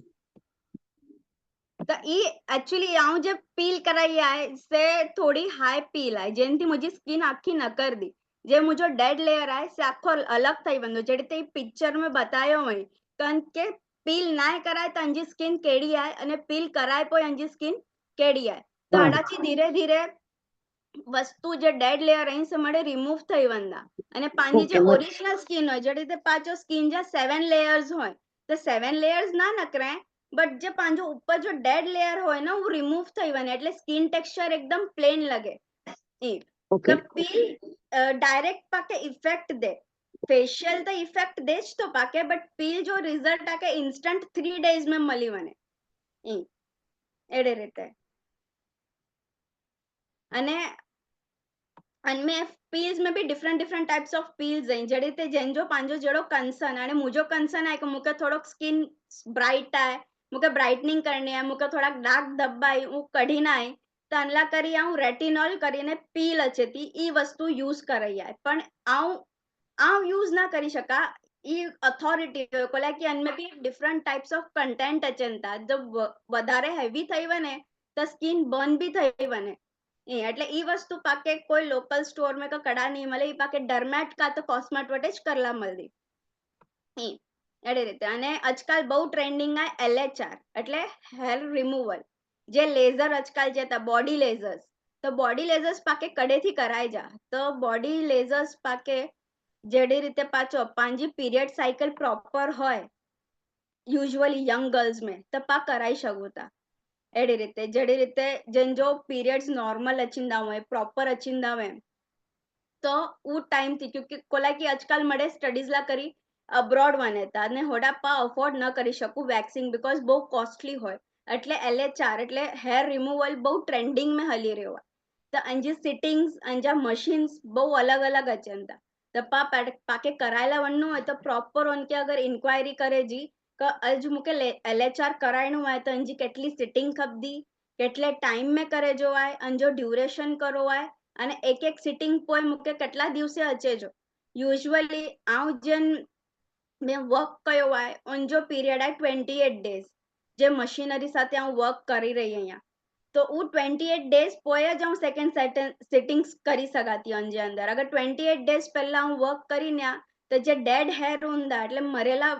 D: तो ये एक्चुअली आऊँ जब पील कराई है से थोड़ी हाई पील है जेनथी मुझी स्किन आखी न कर दी जे मुझो डेड लेयर है से आखो अलग थई वंदो जेडी ते पिक्चर में बतायो होय कन के पील ना कराय तो अंजी स्किन केड़ी है अने पील कराय पोय अंजी स्किन केड़ी है तो
A: હા
D: आडाची धीरे धीरे वस्तु जे डेड लेयर અહીં से મળે રિમૂવ થઈ વંદા અને પાણી
A: ઓકે
D: જે ઓરિજિનલ સ્કિન હોય જે રીતે પાછો સ્કિન જે 7 લેયર્સ હોય તો 7 લેયર્સ ના નકરે બટ જે પાંજો ઉપર જો ડેડ લેયર હોય ને वो રિમૂવ થઈ વને એટલે સ્કિન ટેક્સચર એકદમ પ્લેન લગે એ
A: ઓકે
D: તો પીલ ડાયરેક્ટ પાકે ઇફેક્ટ દે फेशियल तो इफेक्ट दे જ તો પાકે બટ પીલ જો રિઝલ્ટ આકે ઇન્સ્ટન્ટ 3 डेज में મળી વને એ એડે રીતે અને अनमें पील्स में भी डिफरेंट टाइप्स ऑफ पील्स हैं जड़े ते जेंजो पांजो जड़ो कंसर्न अने मुझो कंसर्न है कि मुके थोड़ो स्किन ब्राइट है मुके ब्राइटनिंग करनी है मुके थोड़ा डार्क धब्बा है वो कढ़ी ना है तो अनला करी आऊं रेटिनॉल करीने पील अचे थी ई वस्तु यूज करई है पण आऊं यूज ना करी शका ई अथॉरिटी कोला कि अनमें भी डिफरेंट टाइप्स ऑफ कंटेंट अचन था जब वधारे हेवी थई वने तो स्किन बर्न भी थई वने એટલે ઈ વસ્તુ પાકે કોઈ લોકલ સ્ટોર में का कड़ा नहीं મળે ઈ પાકે ડર્મેટ કા તો કોસ્મેટ વટે જ કરલા મળદી ઈ એડી રીતે અને આજકાલ બહુ ટ્રેન્ડિંગ આ LHR એટલે હેર રિમૂવલ જે લેઝર આજકાલ જે તા બોડી લેઝર્સ તો બોડી લેઝર્સ પાકે કડેથી કરાય જા તો બોડી લેઝર્સ પાકે જેડી રીતે પાછો પાંજી પીરિયડ સાયકલ પ્રોપર હોય યુઝ્યુઅલી યંગ ગર્લ્સ में તો પા કરાઈ શકું તા એડી રીતે જેડી રીતે જેન જો પીરિયड्स नॉर्मल अचिंदा हुए प्रॉपर अचिंदा हुए तो वो टाइम थी क्योंकि कोला की आजकल मडे स्टडीज ला करी अब्रॉड वने था ने होड़ा पा अफोर्ड न करी शकू वैक्सिंग बिकॉज बहु कॉस्टली होय એટલે LHR એટલે हेयर रिमूवल बहु ट्रेंडिंग में हली રહ્યો तो अंजी सिटिंग्स अंजा मशीन्स बहु अलग अलग अचंदा तो पाके करायला वन्नु है तो प्रॉपर उनके अगर इंक्वायरी करे जी अज मुके LHR करायणु है तो अंजी केटली सिटिंग खपदी केटले टाइम में करे जो है अंजो ड्यूरेशन करो है અને એક એક સિટિંગ પોય મુકે કેટલા દિવસે અચે જો યુઝ્યુઅલી આઉં જેન મેં વર્ક કયો હોય ઓન જો પીરિયડ આ 28 ડેઝ જે મશીનરી સાથે હું વર્ક કરી રહી અહીંયા તો હું 28 ડેઝ પોય જ હું સેકન્ડ સિટિંગ્સ કરી સકાતી અંજે અંદર અગર 28 ડેઝ પહેલા હું વર્ક કરીને તો જે ડેડ હેર ઊંદા એટલે મરેલા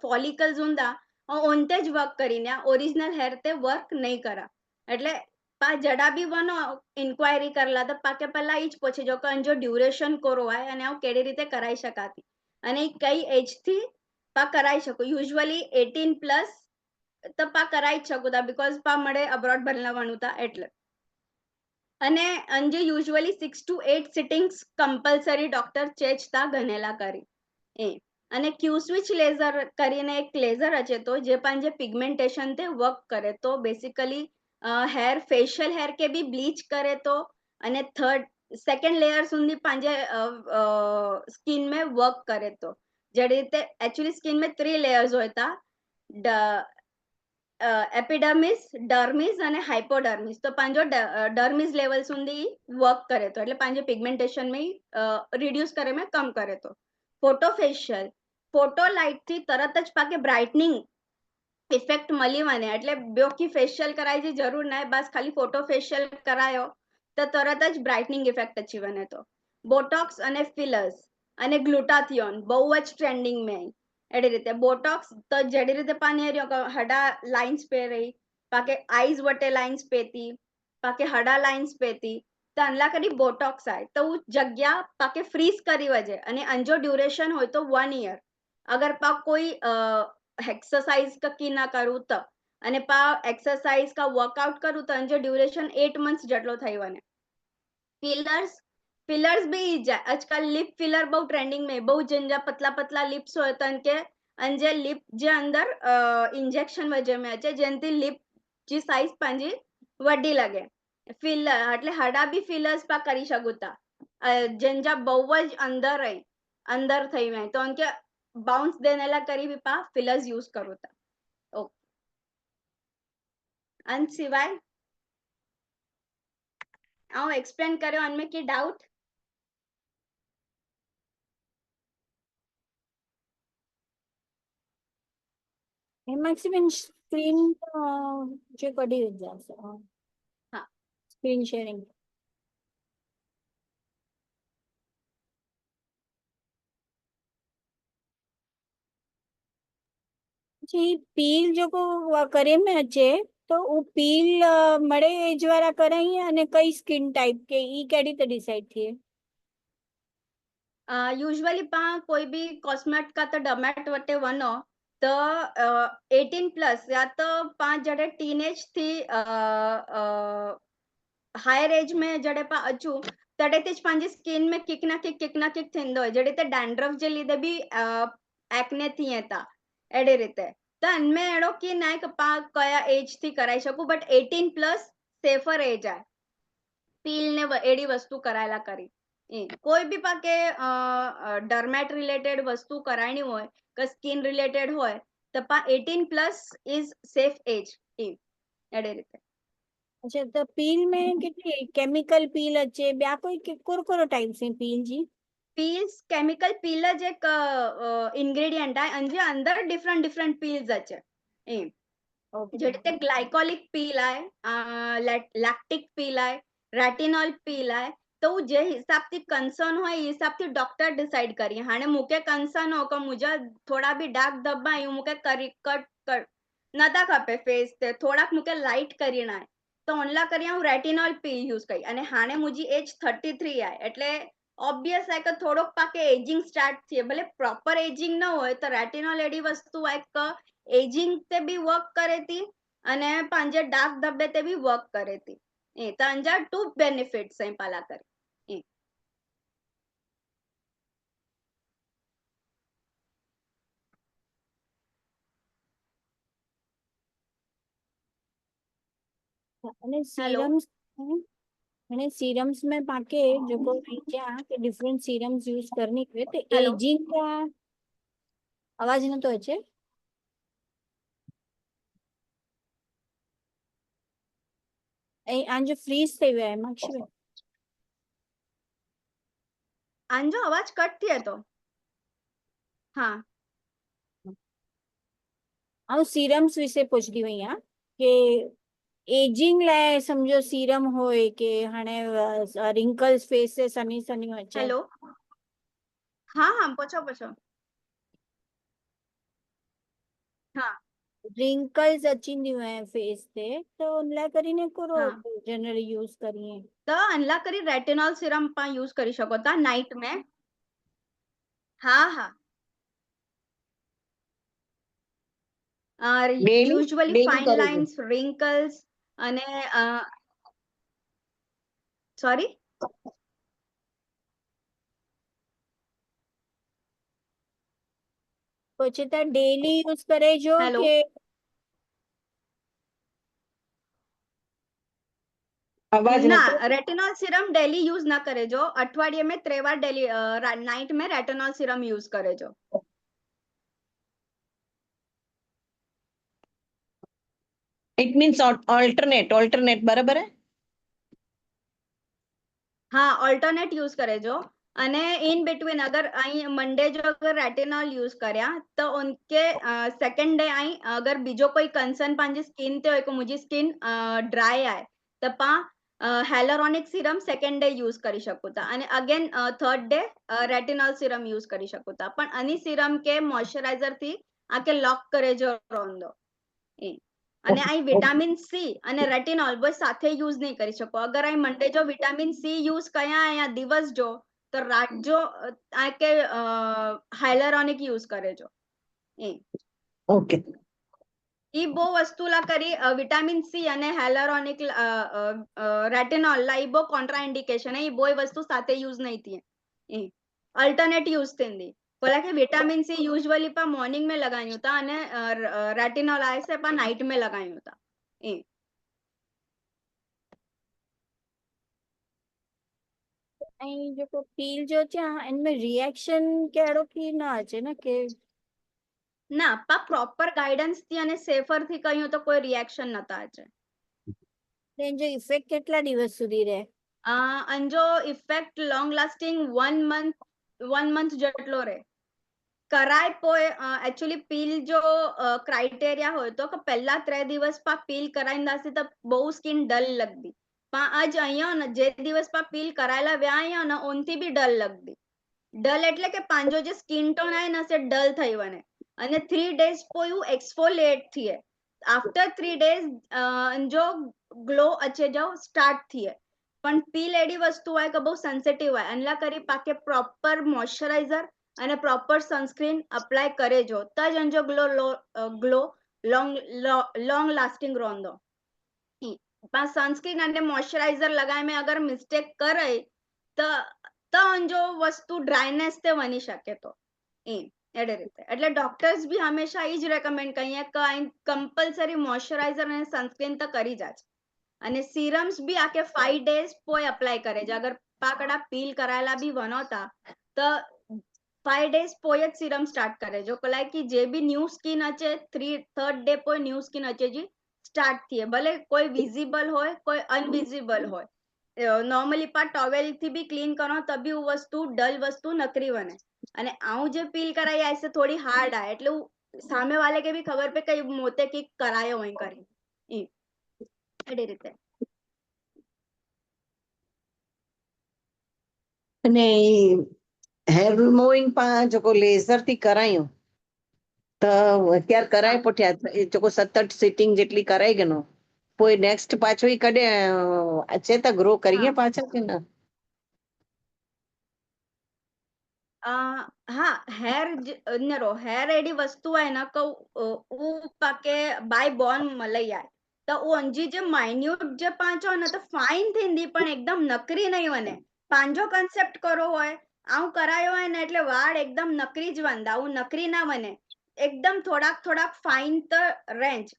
D: ફોલિકલ્સ ઊંદા હું ઓનતે જ વર્ક કરીને ઓરિજિનલ હેર તે વર્ક નહીં કરા એટલે પા જડા બી વનો ઇન્ક્વાયરી કરલા તો પાકે પહેલા ઈ જ પૂછી જો કે અંજો ડ્યુરેશન કોરો હોય અને હું કેડી રીતે કરાઈ શકાતી અને કઈ એજ થી પા કરાઈ શકું યુઝ્યુઅલી 18 પ્લસ તો પા કરાઈ જ શકું તા બીકોઝ પા મળે અબ્રોડ ભણવાનું તા એટલે અને અંજે યુઝ્યુઅલી 6 to 8 સિટિંગ્સ કમ્પલસરી ડોક્ટર ચેચતા ગનેલા કરી એ અને ક્યુ સ્વિચ લેઝર કરીને એક લેઝર અચે તો જે પાંજે પિગમેન્ટેશન તે વર્ક કરે તો બેસિકલી हेयर फेशियल हेयर के भी ब्लीच करे तो અને થર્ડ સેકન્ડ લેયર સુધી પાંજે સ્કિન में वर्क करे तो જે રીતે एक्चुअली स्किन में 3 લેયર્સ હોય તા એપિડર્મિસ ડર્મિસ અને હાઇપોડર્મિસ તો પાંજો ડર્મિસ લેવલ સુધી વર્ક કરે તો એટલે પાંજે પિગમેન્ટેશન में रिड्यूस करे में कम करे तो फोटो फेशियल फोटो लाइट थी तरत જ પાકે બ્રાઇટનિંગ ઇફેક્ટ મળી મને એટલે બ્યોકી ફેશિયલ કરાય જે જરૂર ના બસ ખાલી ફોટો ફેશિયલ કરાયો તો તરત જ બ્રાઇટનિંગ ઇફેક્ટ અચી વને તો બોટોક્સ અને ફિલર્સ અને ગ્લુટાથિયોન બહુ જ ટ્રેન્ડિંગ में એડી રીતે બોટોક્સ તો જેડી રીતે પાણી રહ્યો હડા લાઇન્સ પે રહી पाके आईज वटे लाइन्स पेती पाके हडा लाइन्स पेती तो अनला करी बोटॉक्स आए तो वो जग्या पाके फ्रीज करी वजे અને અંજો ડ્યુરેશન હોય તો 1 યર અગર પા કોઈ एक्सरसाइज का की ना करूँ तो અને પા एक्सरसाइज का वर्कआउट करूँ तो अंजो ड्यूरेशन 8 मंथ्स જેટલો થઈ વને फिलर्स भी आजकल लिप फिलर बहुत ट्रेंडिंग में बहुत जंजा पतला पतला लिप्स हो के अंजे लिप जे अंदर इंजेक्शन वजह में है जेनती लिप जी साइज पंजी वड्डी लगे फिलर એટલે હડા બી ફિલર્સ પા કરી શકુતા જંજા બહુ જ અંદર થઈ વે તો અંકે બાઉન્સ દેનેલા કરી બી પા ફિલર્સ યુઝ કરુતા ઓકે અન સિવાય આઉં એક્સપ્લેન કર્યો અનમે की डाउट
C: હેમાંક્ષીબેન સ્ક્રીન જે કરી જશે
D: હા.
C: સ્ક્રીન શેરિંગ जी पील जो को करे में अचे तो वो पील मड़े एज वाला कराई अने कई स्किन टाइप के ई केडी तो डिसाइड थी
D: यूजुअली पा कोई भी कॉस्मेट का तो डमेट वटे वनो तो 18 प्लस या तो 5 जड़े टीनेज थी हायर एज में जड़े पा अचू तड़े तेज पांजी स्किन में किक ना किक थिंदो है जड़े ते डैंड्रफ जे लीधे भी एक्ने थी था एडे रीते तो अनमे एडो की ना कि पा कया एज थी कराई शकू बट 18 प्लस सेफर एज है पील ने एडी वस्तु करायला करी कोई भी पाके डर्मेट रिलेटेड वस्तु करायनी होय કે સ્કિન રિલેટેડ હોય તો પા 18 પ્લસ ઇઝ સેફ એજ એડે રીતે
C: अच्छा तो पील में कितनी केमिकल पील अच्छे ब्या कोई कोरो टाइप से पील जी
D: પીલ્સ કેમિકલ પીલ જ એક ઇન્ગ્રેડિયન્ટ आहे અને જે અંદર ડિફરન્ટ ડિફરન્ટ પીલ્સ છે એમ જે રીતે ગ્લાયકોલિક પીલ आहे લેક્ટિક પીલ आहे રેટિનોલ પીલ आहे તો જે हिसाबથી कंसर्न હોય એ हिसाबથી डॉक्टर डिसाइड करी हाणे मूंखे कंसर्न हो કે मुंहिंजा थोड़ा बि डार्क धब्बा आहियूं मूंखे कट नथा खपे फेस ते થોડાક મૂકે લાઇટ કરીને आहे તો ઓનલા કરી હું રેટિનોલ પીલ યુઝ કરી અને હાણે મુજી એજ 33 आहे એટલે ઓબ્વિયસ आहे કે થોડોક પાકે એજિંગ સ્ટાર્ટ થઈએ ભલે પ્રોપર એજિંગ ન હોય તો રેટિનોલ એડી વસ્તુ आहे કે એજિંગ તે બી વર્ક કરે તી અને પાંજે ડાર્ક ધબ્બે તે બી વર્ક કરે તી તો અંજા 2 બેનિફિટ્સ અહીં પાલા કરે
C: અને
D: हेलो
C: सीरम्स मैंने सीरम्स में पाके जो को क्या कि डिफरेंट सीरम्स यूज करनी है तो
D: हेलो
C: एजिंग का आवाज न तो अच्छे आंजो फ्रीज થઈ ગયા હેમાંક્ષી
D: આંજો અવાજ કટ થયો તો હા
C: હું सीरम्स વિશે પૂછતી हुई यहाँ કે एजिंग लाए समझो सीरम होए के हाणे रिंकल्स फेस से सनी सनी अचे
D: हेलो हाँ हाँ पूछो पूछो हाँ
C: रिंकल्स अचींदियूं हैं फेस ते तो उन लाइ કરીને કોરો
D: हाँ
C: जनरली यूज करिए
D: तो अनला करी रेटिनॉल सीरम पा यूज करी શકો ता नाइट में हाँ हाँ
A: ડેલી
D: યુઝ્યુઅલી
A: ડેલી
D: ફાઇન
A: કરું છું
D: લાઇન્સ રિંકલ્સ અને સોરી
C: પછી તો ડેલી યુઝ કરે જો
D: हेलो
C: કે
A: અવાજ
D: ना
A: નતો
D: रेटिनॉल सीरम डेली यूज ना करे जो अठवाडिये में 3 बार डेली नाइट में रेटिनॉल सीरम यूज करे जो
A: ઇટ મીન્સ ઓલ્ટરનેટ બરાબર હે
D: हाँ ऑल्टरनेट यूज करे जो અને ઇન બિટવીન અગર અહીં મંડે જો અગર રેટિનોલ यूज કર્યા તો ઉનકે સેકન્ડ ડે અહીં અગર બીજો કોઈ કન્સર્ન પાંજી સ્કિન તે હોય કે મુજી સ્કિન ડ્રાય આય તો પા હેલોરોનિક સિરમ સેકન્ડ ડે यूज કરી શકું તા અને again third day retinol serum use કરી શકું તા પણ અની સિરમ કે મોઇશ્ચરાઇઝર થી આકે લોક કરે જો રોંદો અને અહીં વિટામિન સી અને રેટિનોલ બે સાથે યુઝ નહીં કરી શકો. અગર અહીં મંડે જો વિટામિન સી યુઝ કર્યા અહીંયા દિવસ જો તો રાત જો આ કે હાઇલરોનિક યુઝ કરે જો એ
A: ઓકે
D: ઈ બહુ વસ્તુ લા કરી વિટામિન સી અને હેલરોનિક રેટિનોલ લા ઈ બહુ કોન્ટ્રા ઇન્ડિકેશન એ બોય વસ્તુ સાથે યુઝ નહીં થी એ અલ્ટરનેટ યુઝ થींदी बोला कि विटामिन सी यूजुअली पा मॉर्निंग में लगायूं था અને રેટિનોલ આય છે પા નાइट में लगायूं था એ
C: અહીં જો કોઈ પીલ जो છે इनमें रिएक्शन કેળો की ના છે ને કે
D: ના પા પ્રોપર ગાઈડન્સ થી અને સેફર થી કહ્યું તો કોઈ રિએક્શન નતા છે
C: એનો જો ઇફેક્ટ કેટલા દિવસ સુધી રહે
D: અંજો ઇફેક્ટ લોંગ લાસ્ટિંગ 1 મંથ જેટલો રહે કરાય પોય એકચ્યુઅલી પીલ જો ક્રાઇટેરિયા હોય તો કે પહેલા 3 દિવસ પા પીલ કરાઈંદાસી તો બહુ સ્કિન ડલ લગતી પણ આજ અહીંયા ને જે દિવસ પા પીલ કરાયેલા વ્યા અહીંયા ને ઓનથી બી ડલ લગતી ડલ એટલે કે પાંજો જે સ્કિન ટોન આય ને સે ડલ થઈ વને અને 3 ડેઝ પોયું એક્સફોલિએટ થઈએ આફ્ટર 3 ડેઝ જો ગ્લો અચે જાવ સ્ટાર્ટ થઈએ પણ પીલ એડી વસ્તુ હોય કે બહુ સેન્સિટિવ હોય એનલા કરી પાકે પ્રોપર મોઇશ્ચરાઇઝર અને પ્રોપર સનસ્ક્રીન અપ્લાય કરે જો તો જ અંજો ગ્લો લોંગ લાસ્ટિંગ રોંદો પણ સનસ્ક્રીન અને મોઇશ્ચરાઇઝર લગાય મેં અગર મિસ્ટેક કરે તો અંજો વસ્તુ ડ્રાયનેસ તે બની શકે તો એડે રીતે એટલે ડોક્ટર્સ બી હંમેશા એ જ રેકમેન્ડ કરીએ કે કમ્પલસરી મોઇશ્ચરાઇઝર અને સનસ્ક્રીન તો કરી જ અને સિરમ્સ બી આકે 5 ડેઝ પોય અપ્લાય કરે છે અગર પાકડા પીલ કરાયેલા બી વનોતા તો 5 ડેઝ પોય જ સિરમ સ્ટાર્ટ કરે જો કલાય કે જે બી ન્યૂ સ્કિન અચે 3rd ડે પોય ન્યૂ સ્કિન અચે જી સ્ટાર્ટ થઈએ ભલે કોઈ વિઝિબલ હોય કોઈ અનવિઝિબલ હોય નોર્મલી પા ટોવેલ થી બી ક્લીન કરો તો બી વસ્તુ ડલ વસ્તુ નકરી બને અને આવું જે પીલ કરાઈ આય છે થોડી હાર્ડ આ એટલે સામે વાલે કે બી ખબર પે કઈ મોતે કી કરાયો હોય કરી એડી રીતે
A: અને હેર રિમૂવિંગ પા જો લેઝર થી કરાયું તો અત્યારે કરાય પોઠ્યા એ જો 7-8 સિટિંગ જેટલી કરાઈ ગયો કોઈ નેક્સ્ટ પાછો ઈ કડે અચે તો ગ્રો કરીએ પાછા કે ના
D: હા હેર નરો હેર એડી વસ્તુ હોય ને કે ऊ પાકે બાય બોર્ન મલઈ આય તો ऊ અંજી જે માઇન્યુટ જે પાંચો ને તો ફાઇન થીંદી પણ એકદમ નકરી નહીં વને પાંજો કન્સેપ્ટ કરો હોય આવું કરાયો હોય ને એટલે વાળ એકદમ નકરી જ વંદા આવું નકરી ના વને એકદમ થોડાક ફાઇન તો રેન્જ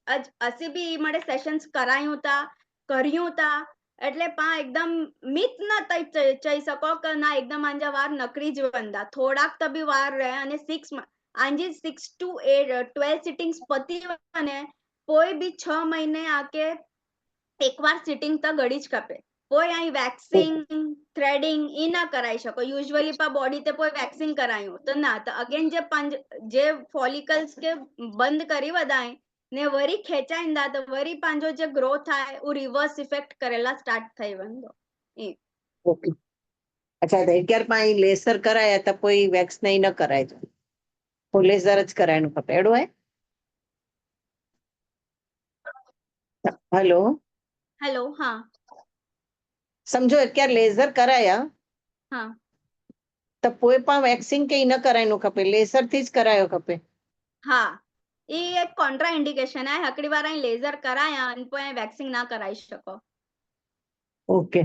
D: અસી બી મળે સેશન્સ કરાયું તા કર્યું તા એટલે પા એકદમ મિત ના ચઈ શકો કે ના એકદમ આંજા વાર નકરી જ વંદા થોડાક તો બી વાર રહે અને 6 આંજી 6 to 12 સિટિંગ્સ પતી અને કોઈ બી 6 મહિને આકે એકવાર સિટિંગ તો ગળી જ કપે કોઈ અહીં વેક્સિંગ થ્રેડિંગ ઈ ના કરાઈ શકો યુઝ્યુઅલી પા બોડી તે કોઈ વેક્સિંગ કરાયું તો ના તો અગેન જે ફોલિકલ્સ કે બંધ કરી વદાય ને વરી ખેંચાઈંદા તો વરી પાંજો જે ગ્રોથ થાય उ રિવર્સ ઇફેક્ટ કરેલા સ્ટાર્ટ થઈ વંદો
A: ઓકે અચ્છા તો અત્યારે પા અહીં લેસર કરાયા તો કોઈ વેક્સ નહીં ન કરાય તો લેઝર જ કરાયનું ખપે એડું હે હેલો
D: હેલો હા
A: સમજો અત્યારે લેઝર કરાયા
D: હા
A: તો કોઈ પણ વેક્સિંગ કે ન કરાયનું ખપે લેસર થી જ કરાયો ખપે
D: હા એ એક કોન્ટ્રા ઇન્ડિકેશન है हकड़ी बार અહીં લેઝર કરાયા અને કોઈ વેક્સિંગ ના કરાઈ શકો
A: ઓકે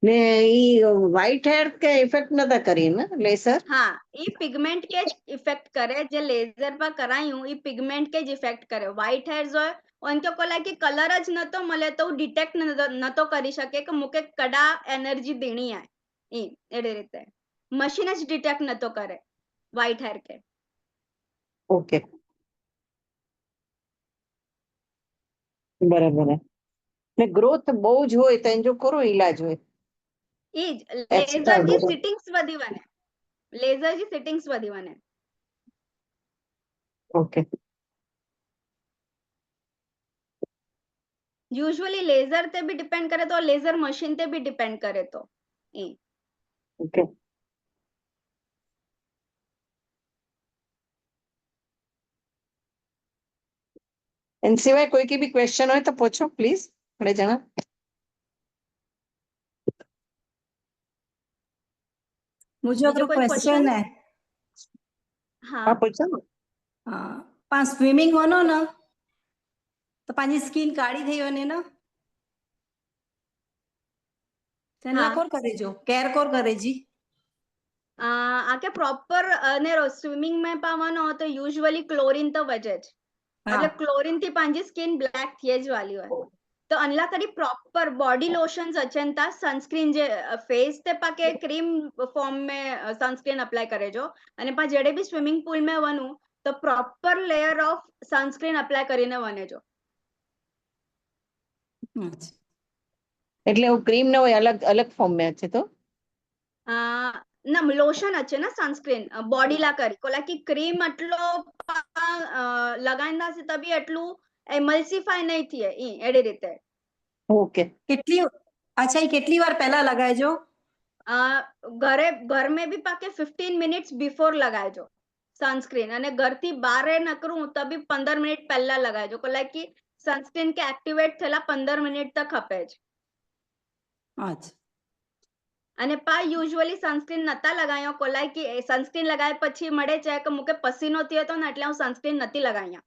A: ને ઈ વ્હાઈટ હેર કે ઇફેક્ટ નતા કરી ને લેસર
D: હા એ पिगमेंट के इफेक्ट करे जे लेजर पर करायूं ई पिगमेंट के ज इफेक्ट करे व्हाइट हेयर्स હોય उनके कोला की कलर ज नतो મળે તો ડિટેક્ટ નતો કરી શકે કે મુકે કડા એનર્જી દેણી આય એડે રીતે મશીન જ ડિટેક્ટ નતો કરે વ્હાઇટ હેર કે
A: ઓકે બરાબર ને ગ્રોથ બહુ જ હોય તો એનો કરો ઈલાજ હોય
D: ઈ લેઝર જી સિટિંગ્સ વધી વને લેઝર જી સિટિંગ્સ વધી વને
A: ઓકે
D: યુઝ્યુઅલી લેઝર તે બી ડિપેન્ડ કરે તો લેઝર મશીન તે બી ડિપેન્ડ કરે તો
A: ઓકે એના સિવાય કોઈ કી બી ક્વેશ્ચન હોય તો પૂછો પ્લીઝ આપણે જણા.
E: मुझे
D: બીજો
E: एक
D: કોઈ
E: क्वेश्चन
D: question?
E: है
D: હા
A: હા પૂછો ને.
E: पा स्विमिंग वनो ना तो पानी स्किन काળી થઈ વને ना તેના
D: હા.
E: કોર કરે જો કેર કોર કરે જી
D: આકે પ્રોપર અને સ્વિમિંગ में पावनो तो यूजुअली क्लोरीन तो वजे જ એટલે ક્લોરીન થી પાંજી સ્કિન બ્લેક થઈ જ વાલી હોય તો અનલા કરી પ્રોपर बॉडी लोशंस अचन था सनस्क्रीन जे फेस ते पाके क्रीम फॉर्म में सनस्क्रीन अप्लाई करे जो અને પા જેડે બી સ્વિમિંગ પૂલ में वनु तो proper layer of sunscreen apply કરીને વને જો.
A: એટલે એવું ક્રીમ ન હોય, અલગ અલગ ફોર્મ में છે તો
D: ना लोशन अच्छे ना सनस्क्रीन बॉडी ला करी कोला की क्रीम अटलो लगांदा से तभी अटलू एमल्सिफाई नहीं थी ई एडी रीते
A: ઓકે.
E: કેટલી અચ્છા એ કેટલી વાર પહેલા લગાવજો
D: घर में भी पाके 15 मिनिट्स बिफोर लगाएजो सनस्क्रीन અને ઘરથી બારે નકરું તબી 15 મિનિટ પહેલા લગાવજો કોલા की सनस्क्रीन के एक्टिवेट થેલા 15 મિનિટ તક ખપે જ
E: અચ્છા
D: અને પા યુઝ્યુઅલી સનસ્ક્રીન નતા લગાયો કોલાય કે સનસ્ક્રીન લગાય પછી મળે છે કે મુકે પસીનો થયો તો ને એટલે હું સનસ્ક્રીન નથી લગાયા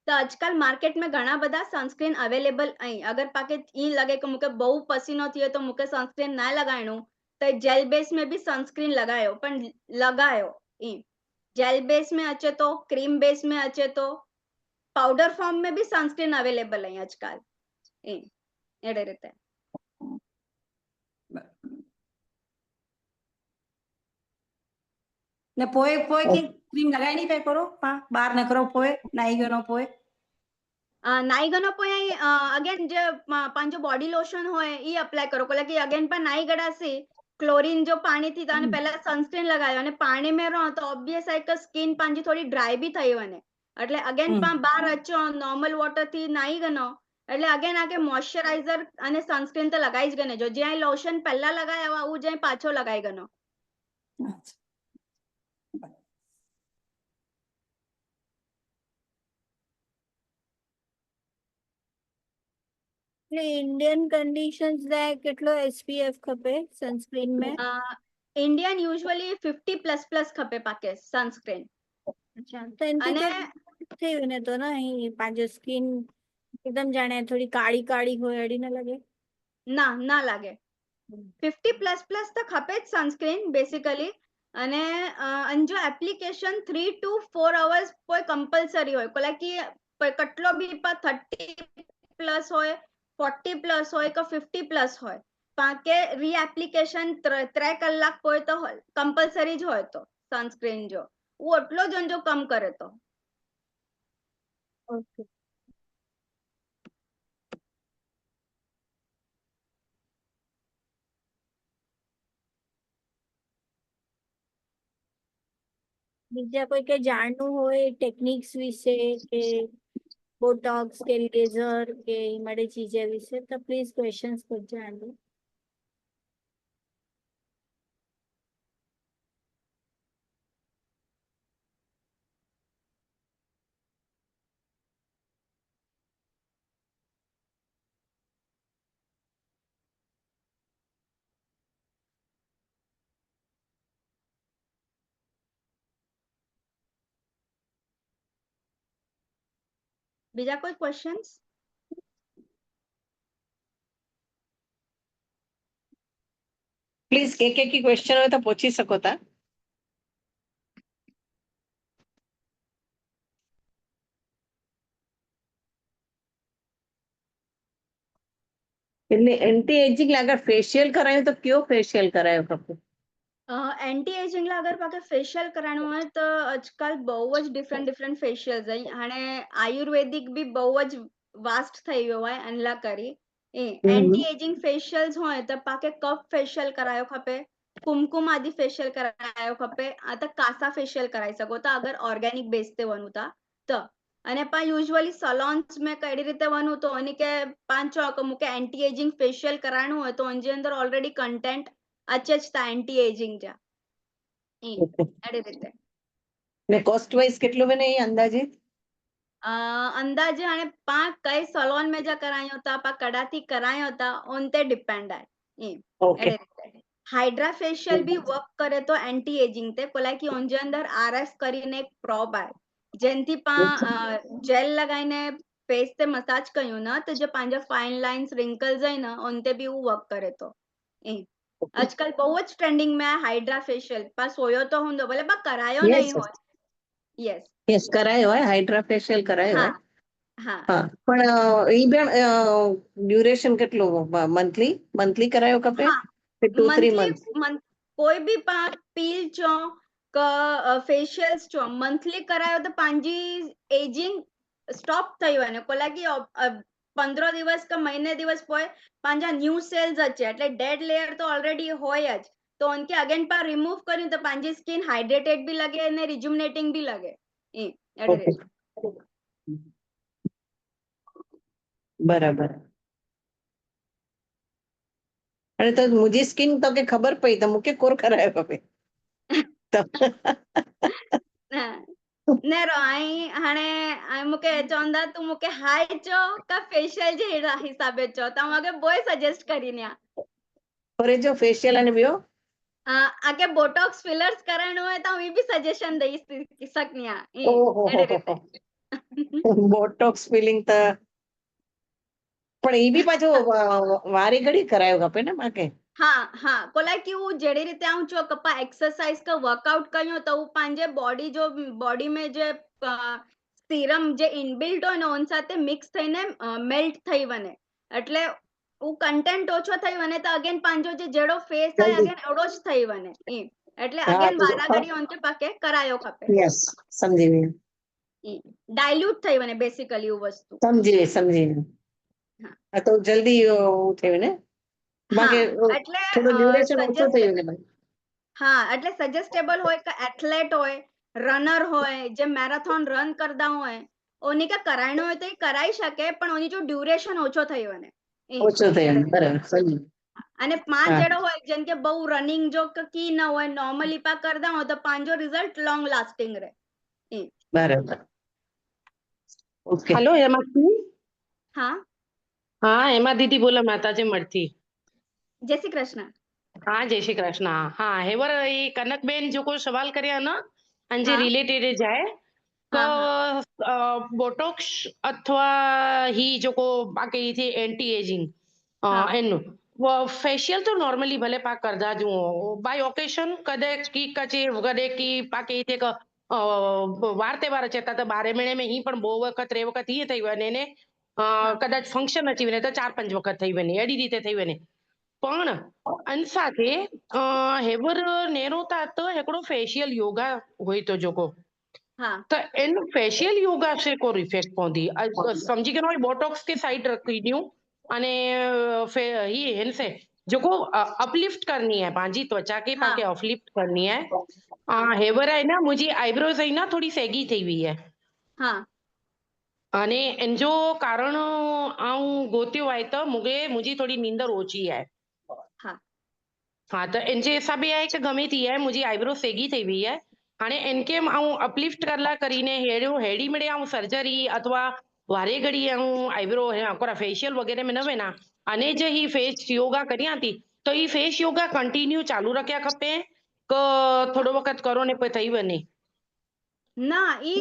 D: तो आजकल मार्केट में घना बदा सनस्क्रीन अवेलेबल आई अगर पाके ई लगे कि मुके बहु पसीनो थियो तो मुके सनस्क्रीन ना लगाणो तो जेल बेस में भी सनस्क्रीन लगायो पण लगायो ई जेल बेस में अचे तो क्रीम बेस में अचे तो पाउडर फॉर्म में भी सनस्क्रीन अवेलेबल है आजकल ई एडे रीते
E: ને પોએ પોએ કે ક્રીમ લગાઈ નહીં પે કરો બાર ન કરો પોએ નાઈ ગયો નો પોએ
D: નાઈ ગનો પોય અગેન જે પાંજો બોડી લોશન હોય ઈ અપ્લાય કરો કોલે કે અગેન પણ નાઈ ગડાસી ક્લોરીન જો પાણી થી તાને પહેલા સનસ્ક્રીન લગાયો અને પાણી में રહો તો ઓબ્વિયસ है કે સ્કિન પાંજી થોડી ડ્રાય બી થઈ વને એટલે અગેન પણ બાર અચો નોર્મલ વોટર થી નાઈ ગનો એટલે અગેન આકે મોઇશ્ચરાઇઝર અને સનસ્ક્રીન તો લગાઈ જ ગને જો જ્યાં લોશન પહેલા લગાયા આવું જ્યાં પાછો લગાઈ ગનો
C: इंडियन कंडीशंस लाए કેટલો SPF ખપે સનસ્ક્રીન में
D: इंडियन यूजुअली 50++ खपे पाके सनस्क्रीन
C: અચ્છા તો એનથી
D: અને
C: તો થયું ને તો ના અહીં પાંજો સ્કિન એકદમ જાણે થોડી કાળી કાળી હોય અડી ન લાગે
D: ના ના લાગે 50++ તો ખપે જ સનસ્ક્રીન બેસિકલી અને અંજો એપ્લિકેશન 3 to 4 hours કોઈ કમ્પલસરી હોય કોલા की કટલો બી પા 30+ હોય 40+ હોય કે 50+ હોય પાકે રીએપ્લિકેશન 3 કલાક હોય તો કમ્પલસરી જ હોય તો સનસ્ક્રીન જો वो એટલો જ અંજો કમ કરે તો
C: ઓકે બીજા કોઈ કે જાણવું હોય ટેકનિક્સ વિશે કે બોટોક્સ કે લેઝર કે એ માટે ચીજે વિશે તો પ્લીઝ ક્વેશ્ચન્સ પૂછજો આંટી
D: બીજા કોઈ ક્વેશ્ચન્સ
A: પ્લીઝ કે કી ક્વેશ્ચન હોય તો પૂછી શકો તા. એટલે એન્ટી એજિંગ અગર ફેશિयल કરાયું તો કયો ફેશિयल કરાયો ખપે
D: एंटी एजिंग ला अगर पाके फेशियल कराणो है तो आजकल बहु જ ડિફરન્ટ ફેશિયલ્સ है हाणे आयुर्वेदिक भी बहु જ વાસ્ટ થઈ ગયો હોય અનલા કરી એન્ટી એજિંગ ફેશિયલ્સ હોય તો પાકે કપ ફેશિયલ કરાયો ખપે कुमकुम आदि फेशियल करायो खपे आता कासा फेशियल कराई सको तो अगर ऑर्गेनिक बेचते वनु ता तो અને પા યુઝ્યુઅલી સલોન્સ में કઈ રીતે વનું તો એની કે પાંચ મુકે એન્ટી એજિંગ ફેશિયલ કરાણું હોય તો એની અંદર ઓલરેડી કન્ટેન્ટ અચે જ તા એન્ટી એજિંગ જા એડી રીતે
A: ને કોસ્ટ વાઇઝ કેટલું બને એ અંદાજે
D: अंदाजे हाणे पाण कई सलोन में जा करायूं था पा कड़ाथी करायूं था उन ते डिपेंड आहे ईअं
A: ओके
D: अहिड़े રીતે हाइड्रा फेशियल बि वर्क करे तो एंटी एजिंग ते कोला की उन जे अंदर आरएफ કરીને एक प्रोब आहे જેનથી પા જેલ લગાવીને ફેસ તે મસાજ કર્યું ને તો જે પાંજા ફાઇન લાઇન્સ રિંકલ્સ હોય ને ઉન તે બી હું વર્ક કરે તો એ આજકાલ બહુ જ ટ્રેન્ડિંગ में हाइड्रा फेशियल पा सोयो तो हूंदो भले पा करायो
A: यस
D: नहीं હોય यस
A: यस करायो है हाइड्रा फेशियल करायो
D: હા
A: है
D: હા
A: हाँ पण ई बेन ड्यूरेशन કેટલું મંથલી મંથલી કરાયો કપે
D: હા
A: 2-3 months
D: કોઈ બી પા પીલ ચો फेशियल्स चो मंथली करायो तो પાંજી एजिंग स्टॉप થઈ હોય ને કોલા की 15 દિવસ કે મહિને દિવસ પોય પાંજા ન્યू સેલ્સ અચે એટલે ડેડ લેયર તો ઓલરેડી હોય જ તો उनके अगेन पा रिमूव કર્યું તો પાંજી સ્કિન હાઇડ્રેટેડ બી લગે અને રિજુમિનેટિંગ બી લગે એ
A: ओके બરાબર अरे तो मुझी स्किन तो के खबर पई तो मुके कोर करायो खपे तो
D: ने रो आई हाणे मूंखे चवंदा तूं मूंखे हाय चो का फेशियल जे हिसाबे चो त मूंखे बोय सजेस्ट करीने
A: और जो फेशियल અને ॿियो
D: आगे बोटॉक्स फिलर्स कराइणो હોય તો હું બી સજેશન દઈ શકની આ
A: ઓહો
D: એડે રીતે
A: બોટોક્સ ફિલિંગ તો પણ એ બી પાછો વારે ઘડી કરાયો ખપે ને માકે
D: હા હા કોલા की वो जड़ी रीते आऊं चो कपा एक्सरसाइज का वर्कआउट कयो तो वो पांजे बॉडी जो बॉडी में जे सीरम जे इनबिल्ट હોય ને ઓન સાથે મિક્સ થઈને મેલ્ટ થઈ વને એટલે वो कंटेंट ઓછો થઈ વને તો અગેન પાંજો જે જેડો ફેસ आहे
A: જલ્દી
D: અગેન એડો જ થઈ વને એટલે
A: હા
D: અગેન
A: તો
D: વારાઘડી ઓન તે પાકે કરાયો ખપે
A: યસ સમજી ગઈ
D: ડાયલ્યુટ થઈ વને બેસિકલી वो वस्तु
A: સમજી ગઈ સમજી ગઈ
D: હા
A: આ તો જલ્દી થયું ને
D: હા
A: બાકી
D: એટલે
A: થોડું ડ્યુરેશન ઓછું થયું ને
D: હા એટલે સજેસ્ટેબલ હોય કે એથ્લેટ હોય રનર હોય જે મેરેથોન રન કરતા હોય ઓની કે કરાયણો હોય તો એ કરાઈ શકે પણ ઓની જો ડ્યુરેશન ઓછો થયો ને
A: ઓછું થયું બરાબર સમજી
D: અને પાંચ
A: હા
D: જેડો હોય જેમ કે બહુ રનિંગ જો કી ન હોય નોર્મલી પા કરતા હોય તો પાંજો રિઝલ્ટ લોંગ લાસ્ટિંગ રહે
A: બરાબર ઓકે
F: हेलो हेमा दी।
D: હા
F: हाँ हेमा दीदी बोला माताजी મળતી
D: જય શ્રી કૃષ્ણ
F: हाँ जय श्री कृष्ण हाँ हेवर ये कनक बेन जो को सवाल કર્યા ना અંજે
D: હા
F: રિલેટેડ જાય
D: હા હા
F: બોટોક્સ અથવા ही जो को बाकी थी एंटी एजिंग
D: હા
F: એનું ફેશિયલ તો નોર્મલી ભલે પાક કરતા જ બાય ઓકેશન કદે કી કચે કદે કી પાકે તે વાર તહેવાર ચેતા તો 12 મહિને में ही પણ બહુ વખત રે વખત ही થઈ વને ને કદાચ ફંક્શન અચી વને તો 4-5 વખત થઈ વને એડી રીતે થઈ વને પણ અન સાથે હેવર નેરોતા તો હેકડો ફેશિयल योगा હોય તો જોકો
D: હા
F: તો એનું ફેશિयल योगा से को इफेक्ट पवंदी समझी के बोटॉक्स के साइड रखी ॾियूं अने ही इनसे जो को अपलिफ्ट करनी है पांजी त्वचा के
D: હા
F: पाके अपलिफ्ट करनी है
D: હા
F: हेवर है ना मुझी आईब्रोज है ना थोड़ी सेगी थी हुई है
D: હા
F: અને એન જો કારણ આઉં ગોત્યું હોય તો मुझी थोड़ी नींदर ओછી है
D: હા
F: हाँ तो इनजे हिसाबे आहे कि गमे थी है मुझी आईब्रो सेगी थी हुई है हाणे इनके आऊं अपलिफ्ट करला करीने हेड़ो हेड़ी मिड़े आऊं सर्जरी अथवा वारे घड़ी आऊं आईब्रो कोरा फेशियल वगैरह में न वेना अने जे ही फेस योगा करियां थी तो ही फेस योगा कंटिन्यू चालू रखया खपे क थोड़ो वक्त करो ने पे थई वने
D: ના ઈ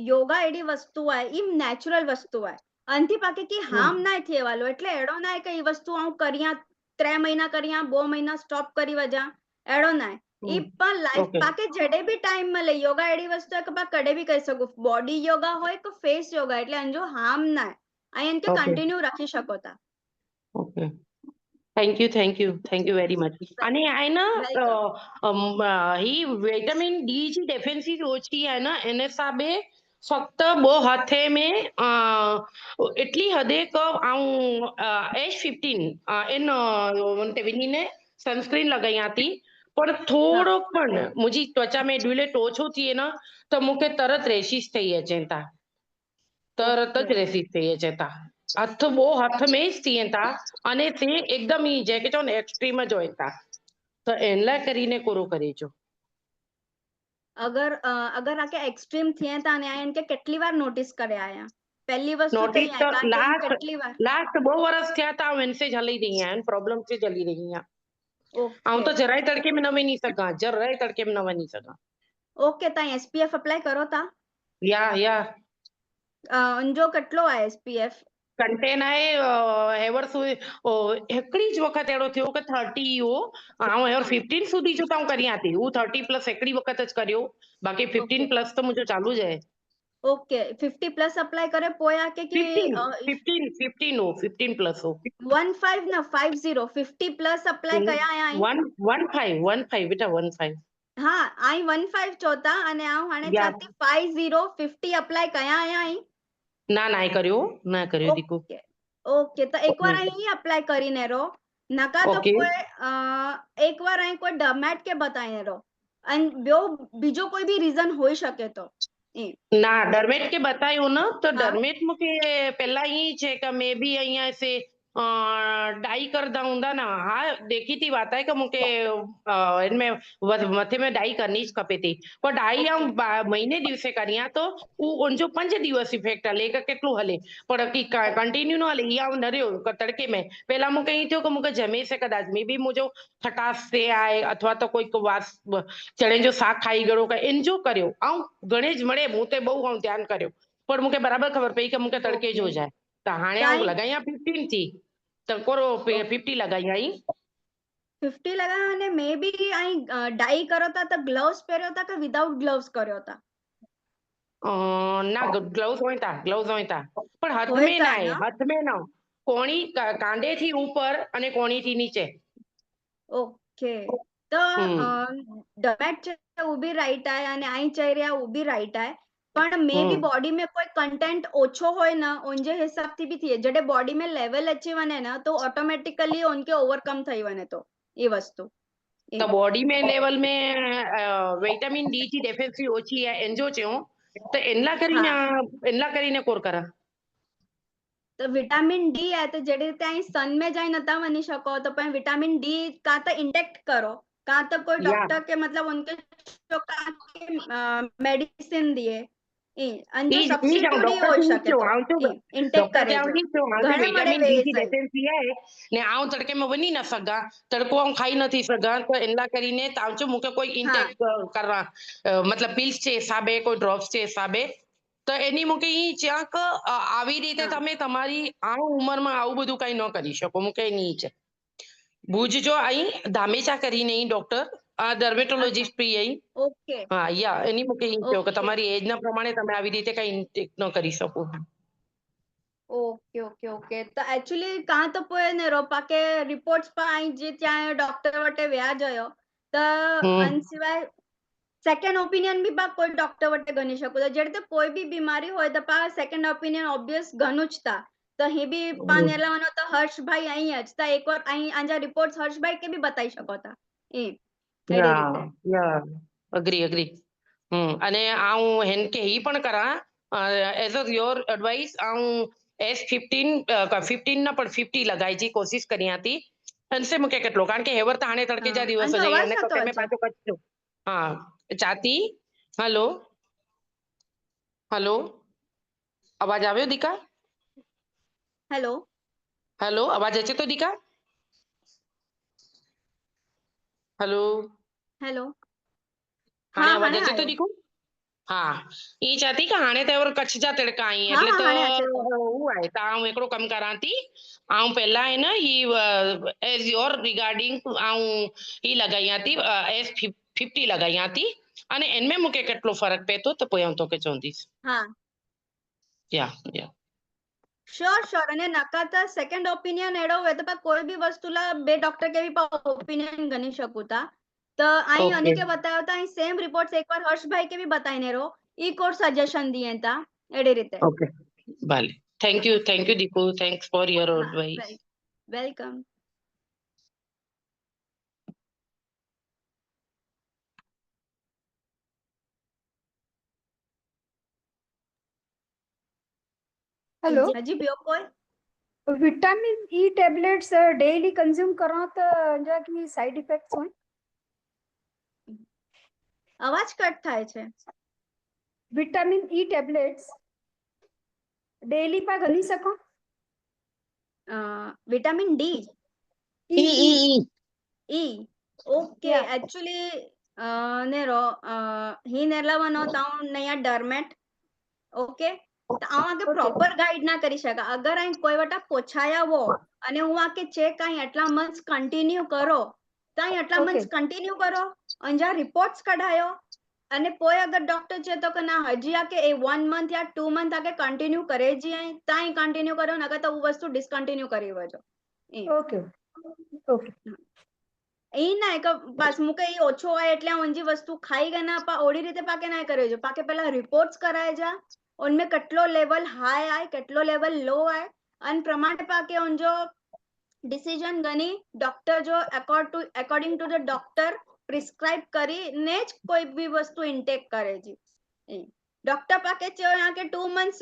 D: યોગા એડી વસ્તુ आहे ઈ નેચરલ વસ્તુ आहे અંથી પાકે કી હાર્મ ના થયેવાલો એટલે એડો ના કે ઈ વસ્તુ હું કર્યા 3 મહિના કર્યા 2 મહિના સ્ટોપ કરી વજા એડો ના ઈ પણ લાઈફ
F: ઓકે
D: પાકે જડે બી ટાઈમ મળે યોગા એડી વસ્તુ है કે પા કડે બી કરી શકો બોડી યોગા હોય કે ફેસ યોગા એટલે અંજો હાર્મ ના અહીં એનકે
F: ઓકે
D: કન્ટિન્યુ રાખી શકો તા
F: okay thank you very much અને આ ના ही विटामिन डी जी डेफिशिएंसी ઓછી है ना એને સાબે ફક્ત બહુ હાથે में એટલી હદે ક આઉં H15 એન વિનીને સનસ્ક્રીન લગાઈ હતી પણ થોડોક પણ મુજી ત્વચા में ડ્યુલેટ ઓછો થઈએ ને તો મૂકે તરત રેશિસ થઈ અચે તા તરત જ રેશિસ થઈ અચે તા હથ બહુ હાથ में જ થઈએ તા અને તે એકદમ ઈ જે કે છો ને એક્સ્ટ્રીમ જ હોય તા તો એનલા કરીને કોરો કરે છો
D: अगर आके एक्सट्रीम थिए ता ने आयन के કેટલી વાર નોટિસ કરે આયા પહેલી વસ્તુ તો
F: નોટિસ
D: ઈ
F: તો
D: આયા કારણ કે હું
F: લાસ્ટ
D: કેટલી વાર
F: લાસ્ટ 2 વર્ષ થયા તા એનસે જ હલી રહી हैं प्रॉब्लम से जली रही हैं आऊं
D: ઓકે
F: तो जराए तड़के में न वञी सघां जराए तड़के में न वञी सघां
D: ઓકે તા એસપીએફ અપ્લાય કરો તા
F: या
D: અંજો કેટલો આ એસપીએફ
F: कंटेन आहे हेवर हिकिड़ी ज वक़्तु अहिड़ो थियो कि 30 हो ऐं हेवर 15 સુધી जो त करियां थी हू 30 प्लस हिकिड़ी वक़्तु ज करियो बाक़ी 15 प्लस तो मुंहिंजो चालू ज आहे
D: ઓકે 50 પ્લસ અપ્લાય કરે પોયા કે
F: 15 हो 15 प्लस हो
D: 15 ના 50 50 પ્લસ અપ્લાય કયા આયા અહીં
F: 15 बेटा 15
D: હા અહીં 15 ચોતા અને આ હાણે
F: Yeah.
D: ચાતી 50 50 અપ્લાય કયા આયા અહીં
F: ના કર્યો દીકુ
D: ઓકે ઓકે તો એકવાર અહીં અપ્લાય કરીને રો નકા તો
F: Okay.
D: કોઈ એકવાર અહીં કોઈ ડમેટ કે બતાઈને રો અને બીજો કોઈ બી રીઝન હોઈ શકે તો
F: ना डरमेट के बतायो न तो
D: हाँ।
F: डरमेट मुके पहला ही छे कि मैं भी अहिया से डाई करदा हूंदा ना हाँ देखी थी बात है कि मुके इनमें मथे में डाई करनी ज खपे थी पर डाई आऊं महीने दिवसे करियां तो उनजो 5 दिवस इफेक्ट हले कि केटलो हले पर की कंटिन्यू न हले या न रहियो तड़के में पहला मुके ई थियो कि मुके जमे से कदाच मे बी मुंजो खटास से आए अथवा तो कोई वास चणे जो शाक खाई गयो कि इनजो कर्यो ऐं घणे ज मळे मूं ते बहु ध्यान कर्यो पर मूंखे बराबर ख़बर पई कि मूंखे तड़के जो जाए त हाणे आऊं लॻायां 15 थी त कोरो 50 लॻाई आई
D: 50 લગાવ્યા અને મે બી અહીં ડાઈ કર્યો તા તો ગ્લવ્સ પહેર્યો તા કે વિધાઉટ ગ્લવ્સ કર્યો તા
F: ना ग्लव्स હોય તા પણ હાથ
D: હોય
F: में
D: તા
F: ना है
D: ना?
F: हाथ में ना कोणी कांडे थी ऊपर અને કોણી થી નીચે
D: ઓકે તો ડમેટ છે ઊભી રાઈટ આય અને અહીં ચહેર્યા ઊભી રાઈટ આય પણ મે બી બોડી में कोई कंटेंट ओछो होय ना उनजे हिसाब थी भी थिए जडे बॉडी में लेवल अची वने ना तो ऑटोमेटिकली उनके ओवरकम થઈ वने तो ये वस्तु
F: તો બોડી में लेवल में विटामिन डी जी डेफिशिएंसी ઓછી है એનજો ચયો તો એનલા કરીને કોર કરા
D: तो विटामिन डी है तो जड़े રીતે અહીં सन में जाई नता वनी शको तो पण विटामिन डी का तो इंटेक्ट करो का तो कोई
F: Yeah.
D: डॉक्टर के मतलब उनके जो का मेडिसिन दिए अंजो सब्स्टिट्यूट ही हो सके तो इंटेक
F: डॉक्टर
D: करे
F: चवंदी
D: जो घणे
F: विटामिन
D: बड़े
F: डी
D: वेज
F: जी
D: आहे
F: डेफिशिएंसी आहे ने आऊं तड़के में वञी न सघां तड़को आऊं खाई नथी सघां त इन लाइ કરીને तव्हांजो मूंखे कोई इंटेक करा मतलब पिल्स जे हिसाबे कोई ड्रॉप्स जे हिसाबे તો એની મૂકે ઈ ચ્યાંક આવી રીતે તમે તમારી આ ઉંમરમાં આવું બધું કઈ ન કરી શકો મૂકે ની છે ભુજ જો અહીં ધામેચા કરીને ઈ ડોક્ટર ડર્મેટોલોજીસ્ટ બી અહીં
D: ओके
F: હા યા એની મૂકે ઈ કહો કે
D: Okay.
F: તમારી એજના પ્રમાણે તમે આવી રીતે કઈ ઇન્ટેક ન કરી શકો
D: ओके ओके ओके तो एक्चुअली कहाँ तो पोए ने रोपा के रिपोर्ट्स पर आई जे त्या डॉक्टर वटे व्या जयो तो अन सिवाय सेकंड ओपिनियन भी पा कोई डॉक्टर वटे गणी शकू तो जड़े कोई भी बीमारी होय तो पा सेकंड ओपिनियन ऑब्वियस घणुच ता तो ही भी पा नेला वनो तो हर्ष भाई आई ज ता एक बार आई आंजा रिपोर्ट्स हर्ष भाई के भी बताई શકો ता એડી રીતે
F: અગ્રી અને આઉં હેન કે ઈ પણ કરા એઝ અ યોર એડવાઇસ આઉં S15 ના પણ 50 લગાઈ કોશિશ કરી હતી અંશે મૂકે કેટલો કારણ કે હેવર તો હાણે તડકે જા દિવસ
D: અંજો
F: જઈ
D: અવાજ
F: અને
D: થતો
F: તો તમે
D: હશે.
F: પાછો કચ્છો હા ચાતી હલો હલો અવાજ આવ્યો દીકા
D: हेलो
F: હલો અવાજ અચે તો દીકા હલો
D: हेलो
F: हाणे
D: हाँ
F: आवाज
D: हाणे
F: अचे तो
D: आयो
F: दीकू हाँ ई चाहती कि हाणे त एवर कच्छ जा तिड़का आई
D: हाँ,
F: એટલે
D: हाँ,
F: તો
D: हाणे अचे तो।
F: हू आहे त आऊं हिकिड़ो कमु करां थी आऊं पहिला आहे न ही एज योर रिगार्डिंग आऊं ही लॻायां थी S50 लॻायां थी અને એનમે મૂકે કેટલો ફરક પए थो त पोइ आऊं तोखे चवंदीसि
D: हाँ
F: या
D: श्योर श्योर અને નકાતા સેકન્ડ ઓપિનિયન એડો હોય તો પા કોઈ બી વસ્તુલા બે ડોક્ટર કે બી પા ઓપિનિયન ગણી શકું તા તો અહીં
F: Okay.
D: અને કે બતાવ્યો તા અહીં સેમ રિપોર્ટ્સ એકવાર હર્ષભાઈ કે બી બતાવીને રો ઈ કોર્સ સજેશન દિए તા એડી રીતે
F: ઓકે ભલે થેન્ક યુ દીકુ thanks for your advice
D: welcome
G: hello
D: હજી બ્યો કોઈ
G: vitamin E tablets daily consume करा तो जा की साइड इफेक्ट्स हों
D: અવાજ કટ થાય છે.
G: વિટામિન ઈ ટેબ્લેટ્સ ડેલી પા ગણી શકો?
D: વિટામિન ડી
A: ઈ ઈ ઈ
D: ઈ ઓકે
G: Yeah.
D: એકચ્યુઅલી નેરો હી નેરલાવાનો તાઉ નયા ડરમેટ ઓકે તો આમાં કે
G: Okay.
D: પ્રોપર ગાઈડ ના કરી શકા અગર અહીં કોઈ વટા પોછાયા વો અને હું આ કે ચેક અહીં એટલા મંથ્સ કન્ટિન્યુ કરો તો અહીં એટલા
G: Okay.
D: મંથ્સ કન્ટિન્યુ કરો અંજા રિપોર્ટ્સ કઢાયો અને કોઈ અગર ડોક્ટર છે તો કે ના હજી આ કે એ 1 મંથ યા 2 મંથ આગે કન્ટિન્યુ કરે જી અહીં તાઈ કન્ટિન્યુ કરો નકર તો वो વસ્તુ ડિસકન્ટિન્યુ કરી વજો
G: Okay. Okay.
D: એ ના કે બસ મુકે એ ઓછો હોય એટલે ઊંજી વસ્તુ ખાઈ ગયા ના પા ઓડી રીતે પાકે ના કર્યો છે પાકે પહેલા રિપોર્ટ્સ કરાય જા उनमें કેટલો લેવલ હાઈ આય કેટલો લેવલ લો આય અન પ્રમાણે પાકે ઊંજો ડિસિઝન ગની ડોક્ટર જો according to the doctor prescribe કરીને જ કોઈ બી વસ્તુ ઇન્ટેક કરે છે ડોક્ટર પાકે ચો यहाँ के 2 मंथ्स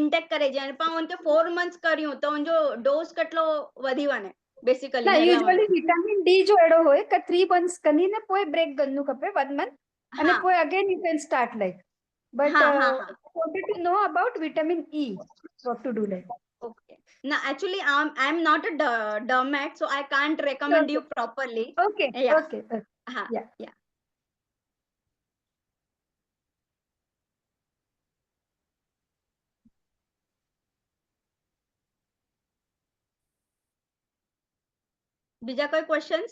D: ઇન્ટેક કરે છે અને પા ઉનકે 4 મંથ્સ કર્યું તો ઊંજો ડોઝ કેટલો વધીવાને બેસિકલી
G: ના યુઝ્યુઅલી વિટામિન ડી જો એડો હોય કે 3 મંથ્સ કરીને પોય બ્રેક ગન્નું ખપે 1 મંથ અને
D: હા
G: પોય again you can start like but
D: હા હા હા
G: wanted to know about vitamin E what to do like.
D: Okay. Now, actually, I'm not a dermat, so I can't recommend
G: Okay.
D: you properly.
G: Okay.
D: Yeah.
G: Okay.
D: Ha,
G: Yeah.
D: yeah. બીજા કોઈ questions?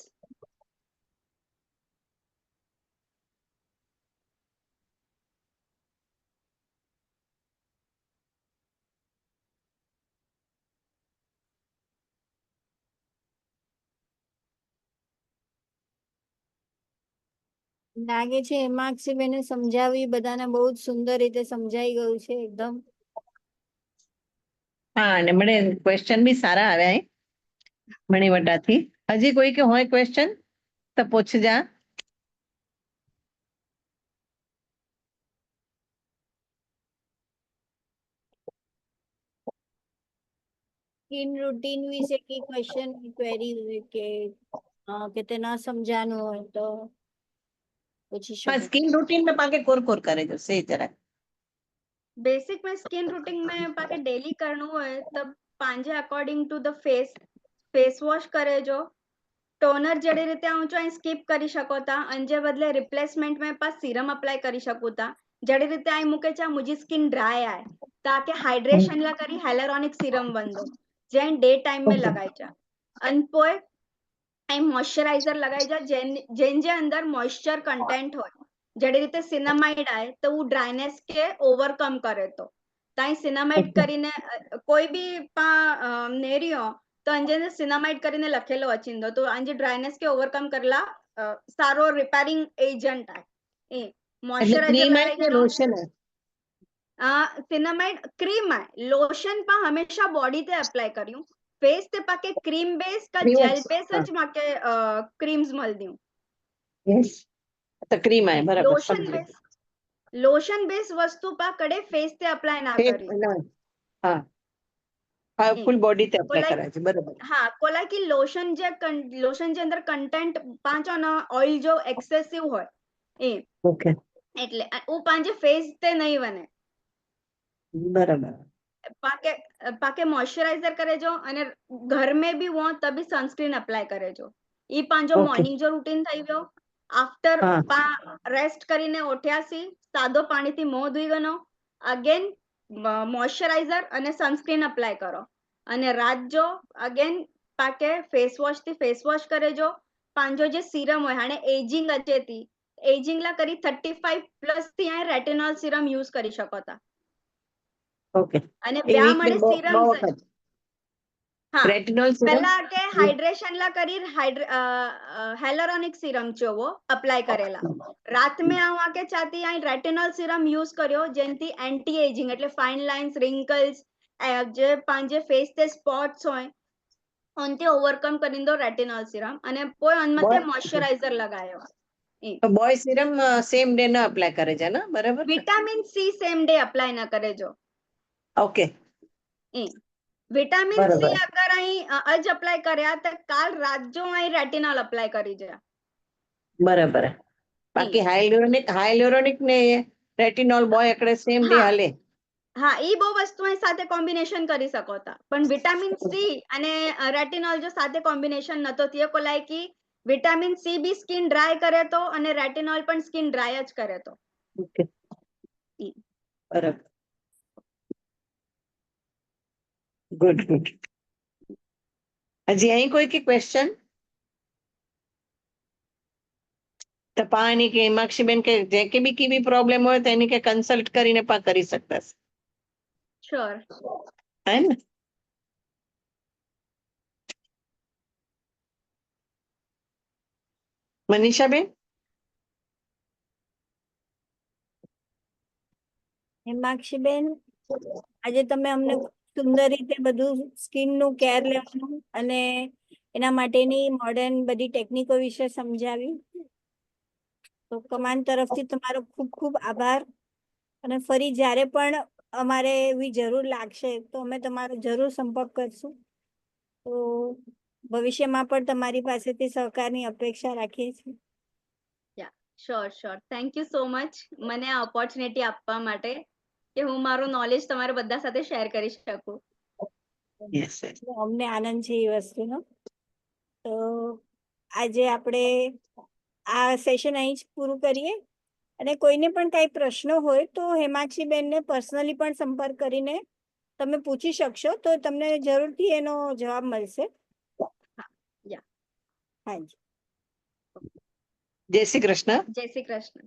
C: લાગે છે હેમાક્ષી બેને સમજાવી બધાને બહુ જ સુંદર રીતે સમજાઈ ગયું છે એકદમ.
A: હા અને મને ક્વેશ્ચન બી સારા આવ્યા મણી વટાથી. હજી કોઈ કે હોય ક્વેશ્ચન તો પૂછજા.
C: સ્કિન રૂટીન વિશે की क्वेश्चन क्वेरी हुई કે તે ના સમજાનું હોય તો પૂછી
A: હા
C: શકો.
A: સ્કિન રૂટીન में पाके कोर करे जो सही जरा.
D: बेसिक में स्किन रूटीन में पाके डेली करना है तब પાંજે according to the face wash करे जो टोनर जड़ी रीते आऊं छो स्किप करी શકો તા અંજે બદલે રિપ્લેસમેન્ટ में पास सीरम अप्लाई करी શકું તા जड़ी रीते आई मुके चा मुझी स्किन ड्राई आए ताकि हाइड्रेशन ला करी हाइलुरोनिक सीरम बंदो जेन डे टाइम में लगाई जा अन पोए आई मॉइस्चराइजर लगाई जा जेन जे अंदर मॉइस्चर कंटेंट हो जड़ी रीते सिनामाइड आए तो वो ड्राइनेस के ओवरकम करे तो ताई सिनामाइड કરીને કોઈ બી પા નેરિયો તો અંજે સિનામાઇડ કરીને લખેલો અચિંદો તો અંજે ડ્રાયનેસ કે ઓવરકમ કરલા સારો રિપેરિંગ એજન્ટ આ એ મોઇસ્ચરાઇઝર લગાઈ
A: કે
D: જનો
A: લોશન
D: સિનામાઇડ ક્રીમ આ લોશન પા હંમેશા બોડી તે એપ્લાય કર્યું फेस ते पाके क्रीम बेस का जेल बेस ज माके क्रीम्स मल दियो
A: यस तो क्रीम आए बराबर
D: लोशन बेस वस्तु पा कड़े फेस ते अप्लाई ना करी
A: हाँ हाँ फुल बॉडी ते अप्लाई करा छे बराबर
D: हाँ कोला की लोशन जे अंदर कंटेंट पांचो ना ऑयल जो एक्सेसिव होय ए
A: ओके
D: એટલે वो પાંજે फेस ते नहीं बने
A: बराबर
D: पाके पाके मॉइस्चराइजर करे जो અને घर में भी वो तभी सनस्क्रीन अप्लाई करे जो ई પાંજો मॉर्निंग जो रूटीन થઈ ગયો आफ्टर रेस्ट કરીને ઓઠ્યાસી સાદો પાણીથી મોં ધોઈ ગનો અગેન मॉइस्चराइजर અને સનસ્ક્રીન અપ્લાય કરો અને રાત જો અગેન પાકે फेस वॉश થી फेस वॉश करे जो પાંજો જે सीरम હોય હાણે एजिंग અચેતી एजिंग ला करी 35 प्लस થી આ રેટિનોલ सीरम यूज કરી શકો તા
A: ओके
D: અને બ્યા મળે सीरम हाँ
A: रेटिनॉल
D: पहला के हाइड्रेशन ला करी हेलुरोनिक सीरम जो वो अप्लाई करेला रात में आवा के चाहती आई रेटिनॉल सीरम यूज करियो जेनती एंटी एजिंग એટલે फाइन लाइन्स रिंकल्स जे પાંજે फेस ते स्पॉट्स होय उनते ओवरकम करिंदो रेटिनॉल सीरम અને પોય અનમતે मॉइस्चराइजर लगायो
A: तो बॉय सीरम सेम डे ना अप्लाई करे जा ना बराबर
D: vitamin C same day apply ना करे जो
A: ओके
D: विटामिन सी अगर आई अज अप्लाई કર્યા તો કાલ રાત જો आई रेटिनॉल अप्लाई કરી जा
A: बराबर બાકી હાઇલ્યુરોનિક ને રેટિનોલ બોય એકડે સેમ ડી
D: હા.
A: હાલે.
D: હા એ બહુ વસ્તુ સાથે કોમ્બિનેશન કરી શકો તા પણ વિટામિન સી અને રેટિનોલ જો સાથે કોમ્બિનેશન નતો થયો કોલાય કે વિટામિન સી બી સ્કિન ડ્રાય કરે તો અને રેટિનોલ પણ સ્કિન ડ્રાય જ કરે તો.
A: ઓકે
D: ઈ.
A: બરાબર. ગુડ. હજી અહીં કોઈ કે ક્વેશ્ચન? તો પાણી કે હિમાક્ષીબેન કે જે કે બી કેવી પ્રોબ્લેમ હોય તો એની કે કન્સલ્ટ કરીને પા કરી શકતા છે.
D: શ્યોર.
A: હે ને? મનીષાબેન?
C: હેમાક્ષીબેન, આજે તમે અમને સુંદર રીતે બધું સ્કિન નું કેર લેવાનું અને એના માટેની મોડર્ન બધી ટેકનિકો વિશે સમજાવી. તો કમાન તરફથી તમારો ખૂબ ખૂબ આભાર. અને ફરી જ્યારે પણ અમારે એવી જરૂર લાગશે તો અમે તમારો જરૂર સંપર્ક કરશું. તો ભવિષ્યમાં પણ તમારી પાસેથી સહકારની અપેક્ષા રાખીએ છીએ.
D: Sure. Thank you so much મને આ ઓપોર્ચ્યુનિટી આપવા માટે કે હું મારું નોલેજ તમારા બધા સાથે શેર કરી શકું.
A: યસ.
C: અમને આનંદ છે એ વસ્તુનો. તો આજે આપણે આ સેશન અહીં જ પૂરું કરીએ. અને કોઈને પણ કઈ પ્રશ્નો હોય તો હેમાક્ષીબેનને પર્સનલી પણ સંપર્ક કરીને તમે પૂછી શકશો તો તમને જરૂરથી એનો જવાબ મળશે.
D: યા.
C: હાજી.
A: જય શ્રી કૃષ્ણ.
D: જય શ્રી કૃષ્ણ.